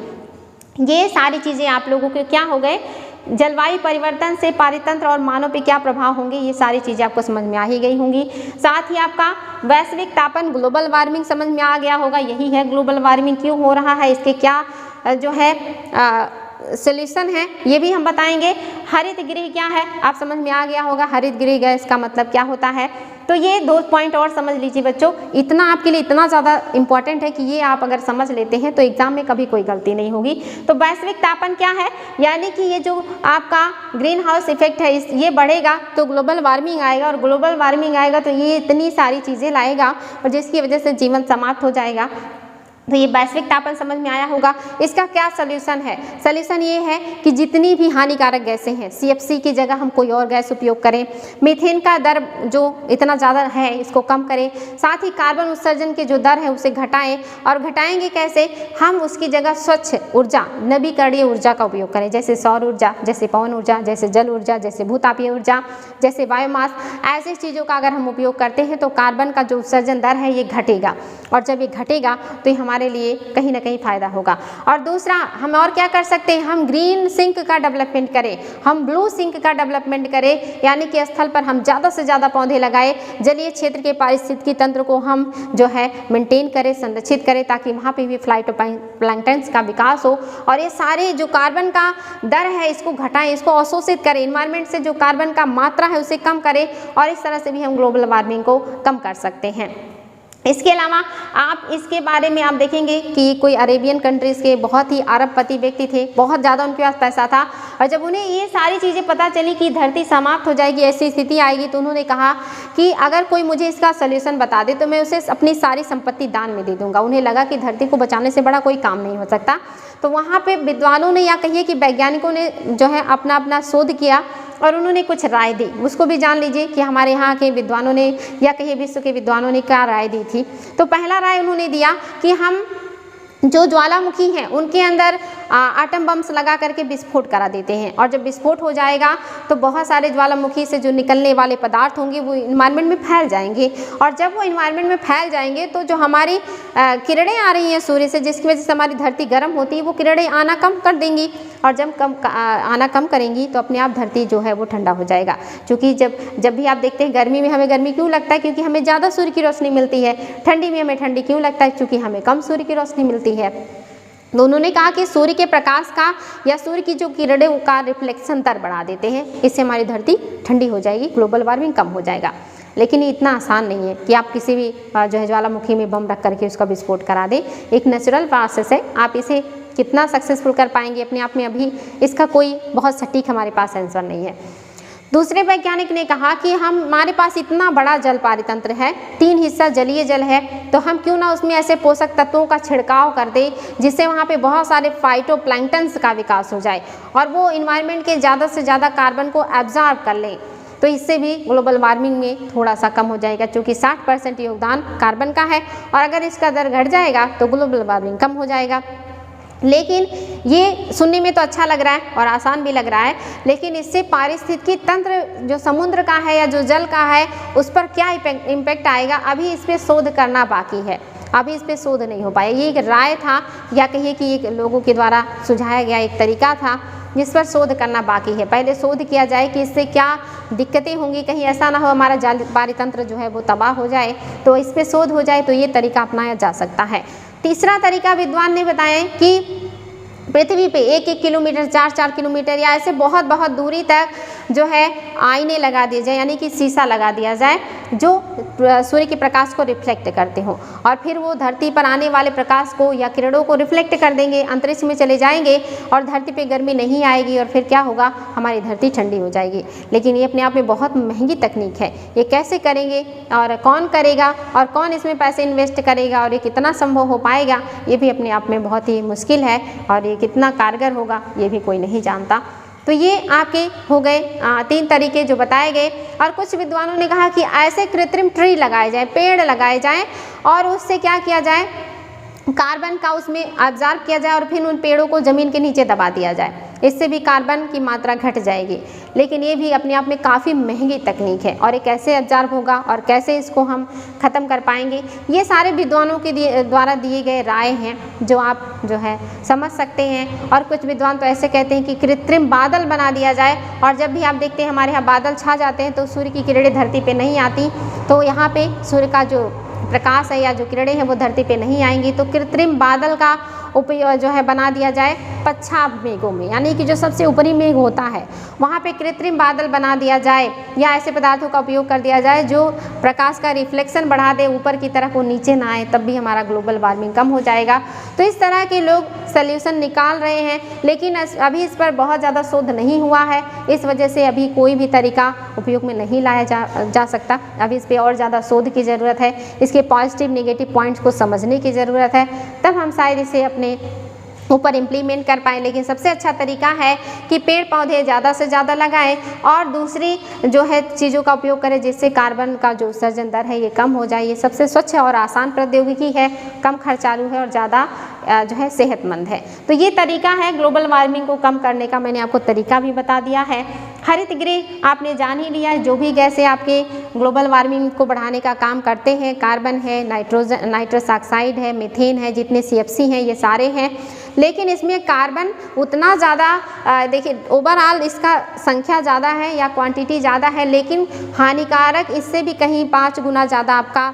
[SPEAKER 1] ये सारी चीज़ें आप लोगों के क्या हो गए, जलवायु परिवर्तन से पारितंत्र और मानव पे क्या प्रभाव होंगे, ये सारी चीज़ें आपको समझ में आ ही गई होंगी। साथ ही आपका वैश्विक तापन, ग्लोबल वार्मिंग समझ में आ गया होगा। यही है ग्लोबल वार्मिंग क्यों हो रहा है, इसके क्या जो है सोल्यूशन है, ये भी हम बताएंगे। हरित गृह क्या है, आप समझ में आ गया होगा, हरित गृह गैस का मतलब क्या होता है। तो ये 2 पॉइंट और समझ लीजिए बच्चों, इतना आपके लिए इतना ज़्यादा इंपॉर्टेंट है कि ये आप अगर समझ लेते हैं तो एग्जाम में कभी कोई गलती नहीं होगी। तो वैश्विक तापन क्या है, यानी कि ये जो आपका ग्रीन हाउस इफेक्ट है ये बढ़ेगा तो ग्लोबल वार्मिंग आएगा, और ग्लोबल वार्मिंग आएगा तो ये इतनी सारी चीज़ें लाएगा और जिसकी वजह से जीवन समाप्त हो जाएगा। तो ये वैश्विक तापन समझ में आया होगा। इसका क्या सोल्यूशन है, सोल्यूशन ये है कि जितनी भी हानिकारक गैसें हैं CFC की जगह हम कोई और गैस उपयोग करें, मीथेन का दर जो इतना ज़्यादा है इसको कम करें, साथ ही कार्बन उत्सर्जन की जो दर है उसे घटाएं। और घटाएंगे कैसे, हम उसकी जगह स्वच्छ ऊर्जा, नवीकरणीय ऊर्जा का उपयोग करें, जैसे सौर ऊर्जा, जैसे पवन ऊर्जा, जैसे जल ऊर्जा, जैसे भूतापीय ऊर्जा, जैसे बायोमास। ऐसी चीज़ों का अगर हम उपयोग करते हैं तो कार्बन का जो उत्सर्जन दर है ये घटेगा, और जब ये घटेगा तो ये हमारे लिए कहीं ना कहीं फायदा होगा। और दूसरा हम और क्या कर सकते हैं, हम ग्रीन सिंक का डेवलपमेंट करें, हम ब्लू सिंक का डेवलपमेंट करें, यानी कि स्थल पर हम ज़्यादा से ज़्यादा पौधे लगाएं, जलीय क्षेत्र के पारिस्थितिकी तंत्र को हम जो है मेंटेन करें, संरक्षित करें, ताकि वहाँ पे भी फाइटोप्लैंक्टन्स का विकास हो। और ये सारे जो कार्बन का दर है इसको घटाएं, इसको अवशोषित करें, इन्वायरमेंट से जो कार्बन का मात्रा है उसे कम करें, और इस तरह से भी हम ग्लोबल वार्मिंग को कम कर सकते हैं। इसके अलावा आप इसके बारे में आप देखेंगे कि कोई अरेबियन कंट्रीज़ के बहुत ही अरबपति व्यक्ति थे, बहुत ज़्यादा उनके पास पैसा था, और जब उन्हें ये सारी चीज़ें पता चली कि धरती समाप्त हो जाएगी, ऐसी स्थिति आएगी, तो उन्होंने कहा कि अगर कोई मुझे इसका सोल्यूशन बता दे तो मैं उसे अपनी सारी संपत्ति दान में दे दूँगा। उन्हें लगा कि धरती को बचाने से बड़ा कोई काम नहीं हो सकता। तो वहाँ पे विद्वानों ने या कहिए कि वैज्ञानिकों ने जो है अपना अपना शोध किया और उन्होंने कुछ राय दी। उसको भी जान लीजिए कि हमारे यहाँ के विद्वानों ने या कहिए विश्व के विद्वानों ने क्या राय दी थी। तो पहला राय उन्होंने दिया कि हम जो ज्वालामुखी हैं उनके अंदर आटम बम्स लगा करके विस्फोट करा देते हैं, और जब विस्फोट हो जाएगा तो बहुत सारे ज्वालामुखी से जो निकलने वाले पदार्थ होंगे वो इन्वायरमेंट में फैल जाएंगे, और जब वो इन्वायरमेंट में फैल जाएंगे तो जो हमारी किरणें आ रही हैं सूर्य से, जिसकी वजह से हमारी धरती गर्म होती है, वो किरणें आना कम कर देंगी, और जब आना कम करेंगी तो अपने आप धरती जो है वो ठंडा हो जाएगा। क्योंकि जब भी आप देखते हैं गर्मी में हमें गर्मी क्यों लगता है, क्योंकि हमें ज़्यादा सूर्य की रोशनी मिलती है। ठंडी में हमें ठंडी क्यों लगता है, क्योंकि हमें कम सूर्य की रोशनी मिलती है। तो उन्होंने कहा कि सूर्य के प्रकाश का या सूर्य की जो किरणें का रिफ्लेक्शन दर बढ़ा देते हैं, इससे हमारी धरती ठंडी हो जाएगी, ग्लोबल वार्मिंग कम हो जाएगा। लेकिन ये इतना आसान नहीं है कि आप किसी भी जो है ज्वालामुखी में बम रख करके उसका विस्फोट करा दें। एक नेचुरल प्रोसेस है, आप इसे कितना सक्सेसफुल कर पाएंगे अपने आप में अभी इसका कोई बहुत सटीक हमारे पास आंसर नहीं है। दूसरे वैज्ञानिक ने कहा कि हमारे पास इतना बड़ा जल पारितंत्र है, 3 हिस्सा जलीय जल है, तो हम क्यों ना उसमें ऐसे पोषक तत्वों का छिड़काव कर दें जिससे वहाँ पे बहुत सारे फाइटोप्लैंक्टन्स का विकास हो जाए और वो इन्वायरमेंट के ज़्यादा से ज़्यादा कार्बन को एब्जॉर्ब कर लें। तो इससे भी ग्लोबल वार्मिंग में थोड़ा सा कम हो जाएगा, क्योंकि 60% योगदान कार्बन का है, और अगर इसका दर घट जाएगा तो ग्लोबल वार्मिंग कम हो जाएगा। लेकिन ये सुनने में तो अच्छा लग रहा है और आसान भी लग रहा है, लेकिन इससे पारिस्थितिकी तंत्र जो समुद्र का है या जो जल का है उस पर क्या इम्पैक्ट आएगा, अभी इस पर शोध करना बाकी है, अभी इस पर शोध नहीं हो पाया। ये एक राय था या कहिए कि एक लोगों के द्वारा सुझाया गया एक तरीका था जिस पर शोध करना बाकी है। पहले शोध किया जाए कि इससे क्या दिक्कतें होंगी, कहीं ऐसा ना हो हमारा जल पारितंत्र जो है वो तबाह हो जाए, तो इस पर शोध हो जाए तो ये तरीका अपनाया जा सकता है। तीसरा तरीका विद्वान ने बताया कि पृथ्वी पे 1-1 किलोमीटर 4-4 किलोमीटर या ऐसे बहुत बहुत दूरी तक जो है आईने लगा दिए जाए, यानी कि शीशा लगा दिया जाए जो सूर्य के प्रकाश को रिफ्लेक्ट करते हो, और फिर वो धरती पर आने वाले प्रकाश को या किरणों को रिफ्लेक्ट कर देंगे, अंतरिक्ष में चले जाएंगे और धरती पे गर्मी नहीं आएगी, और फिर क्या होगा, हमारी धरती ठंडी हो जाएगी। लेकिन ये अपने आप में बहुत महंगी तकनीक है। ये कैसे करेंगे और कौन करेगा और कौन इसमें पैसे इन्वेस्ट करेगा और ये कितना संभव हो पाएगा, ये भी अपने आप में बहुत ही मुश्किल है, और ये कितना कारगर होगा ये भी कोई नहीं जानता। तो ये आपके हो गए 3 तरीके जो बताए गए। और कुछ विद्वानों ने कहा कि ऐसे कृत्रिम ट्री लगाए जाएं, पेड़ लगाए जाएं और उससे क्या किया जाए, कार्बन का उसमें ऑब्जर्व किया जाए और फिर उन पेड़ों को ज़मीन के नीचे दबा दिया जाए। इससे भी कार्बन की मात्रा घट जाएगी। लेकिन ये भी अपने आप में काफ़ी महंगी तकनीक है और ये कैसे ऑब्जर्व होगा और कैसे इसको हम ख़त्म कर पाएंगे, ये सारे विद्वानों के द्वारा दिए गए राय हैं जो आप जो है समझ सकते हैं। और कुछ विद्वान तो ऐसे कहते हैं कि कृत्रिम बादल बना दिया जाए और जब भी आप देखते हैं हमारे यहाँ बादल छा जाते हैं तो सूर्य की किरणें धरती पर नहीं आती, तो यहाँ पर सूर्य का जो प्रकाश है या जो किरणें हैं वो धरती पे नहीं आएंगी। तो कृत्रिम बादल का उपयोग जो है बना दिया जाए पच्छाद मेघों में, यानी कि जो सबसे ऊपरी मेघ होता है वहाँ पे कृत्रिम बादल बना दिया जाए या ऐसे पदार्थों का उपयोग कर दिया जाए जो प्रकाश का रिफ्लेक्शन बढ़ा दे ऊपर की तरफ, वो नीचे ना आए, तब भी हमारा ग्लोबल वार्मिंग कम हो जाएगा। तो इस तरह के लोग सल्यूशन निकाल रहे हैं, लेकिन अभी इस पर बहुत ज़्यादा शोध नहीं हुआ है। इस वजह से अभी कोई भी तरीका उपयोग में नहीं लाया जा सकता। अभी इस पर और ज़्यादा शोध की ज़रूरत है, इसके पॉजिटिव नेगेटिव पॉइंट्स को समझने की ज़रूरत है, तब हम शायद इसे अपने ऊपर इम्प्लीमेंट कर पाएँ। लेकिन सबसे अच्छा तरीका है कि पेड़ पौधे ज़्यादा से ज़्यादा लगाएं और दूसरी जो है चीज़ों का उपयोग करें जिससे कार्बन का जो उत्सर्जन दर है ये कम हो जाए। ये सबसे स्वच्छ और आसान प्रौद्योगिकी है, कम खर्चालू है और ज़्यादा जो है सेहतमंद है। तो ये तरीका है ग्लोबल वार्मिंग को कम करने का, मैंने आपको तरीका भी बता दिया है। हरित गृह आपने जान ही लिया, जो भी गैसें आपके ग्लोबल वार्मिंग को बढ़ाने का काम करते हैं, कार्बन है, नाइट्रस ऑक्साइड है, मीथेन है, जितने CFC हैं ये सारे हैं। लेकिन इसमें कार्बन उतना ज़्यादा देखिए ओवरऑल इसका संख्या ज़्यादा है या क्वांटिटी ज़्यादा है, लेकिन हानिकारक इससे भी कहीं 5 गुना ज़्यादा आपका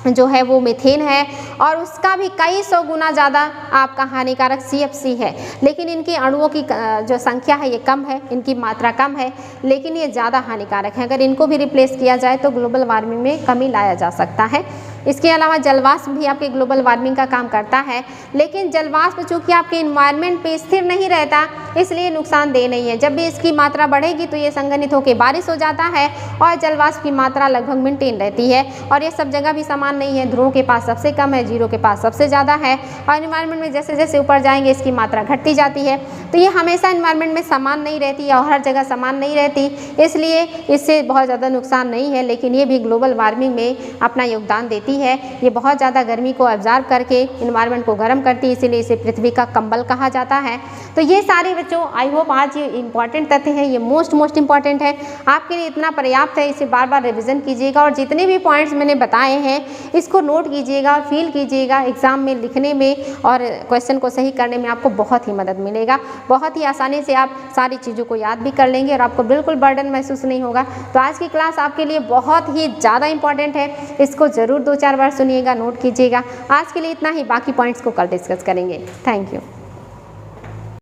[SPEAKER 1] जो है वो मीथेन है और उसका भी कई 100 गुना ज़्यादा आपका हानिकारक CFC है। लेकिन इनके अणुओं की जो संख्या है ये कम है, इनकी मात्रा कम है, लेकिन ये ज़्यादा हानिकारक है। अगर इनको भी रिप्लेस किया जाए तो ग्लोबल वार्मिंग में कमी लाया जा सकता है। इसके अलावा जलवाष्प भी आपके ग्लोबल वार्मिंग का काम करता है, लेकिन जलवाष्प चूँकि आपके इन्वायरमेंट पे स्थिर नहीं रहता इसलिए नुकसानदेह नहीं है। जब भी इसकी मात्रा बढ़ेगी तो ये संघनित होकर बारिश हो जाता है और जलवाष्प की मात्रा लगभग मेंटेन रहती है। और ये सब जगह भी समान नहीं है, ध्रुवों के पास सबसे कम है, जीरो के पास सबसे ज़्यादा है और इन्वायरमेंट में जैसे जैसे ऊपर जाएंगे इसकी मात्रा घटती जाती है। तो ये हमेशा इन्वायरमेंट में समान नहीं रहती और हर जगह समान नहीं रहती, इसलिए इससे बहुत ज़्यादा नुकसान नहीं है। लेकिन ये भी ग्लोबल वार्मिंग में अपना योगदान देती है। ये बहुत ज़्यादा गर्मी को ऑब्जर्व करके इन्वायरमेंट को गर्म करती है, इसीलिए इसे पृथ्वी का कंबल कहा जाता है। तो ये सारे बच्चों आई होप आज ये इंपॉर्टेंट तथ्य है, ये मोस्ट इंपॉर्टेंट है, आपके लिए इतना पर्याप्त है। इसे बार बार रिवीजन कीजिएगा और जितने भी पॉइंट्स मैंने बताए हैं इसको नोट कीजिएगा, फील कीजिएगा, एग्जाम में लिखने में और क्वेश्चन को सही करने में आपको बहुत ही मदद मिलेगा। बहुत ही आसानी से आप सारी चीज़ों को याद भी कर लेंगे और आपको बिल्कुल बर्डन महसूस नहीं होगा। तो आज की क्लास आपके लिए बहुत ही ज़्यादा इंपॉर्टेंट है, इसको ज़रूर 2-4 बार सुनिएगा, नोट कीजिएगा। आज के लिए इतना ही, बाकी पॉइंट्स को कल डिस्कस करेंगे। Thank you.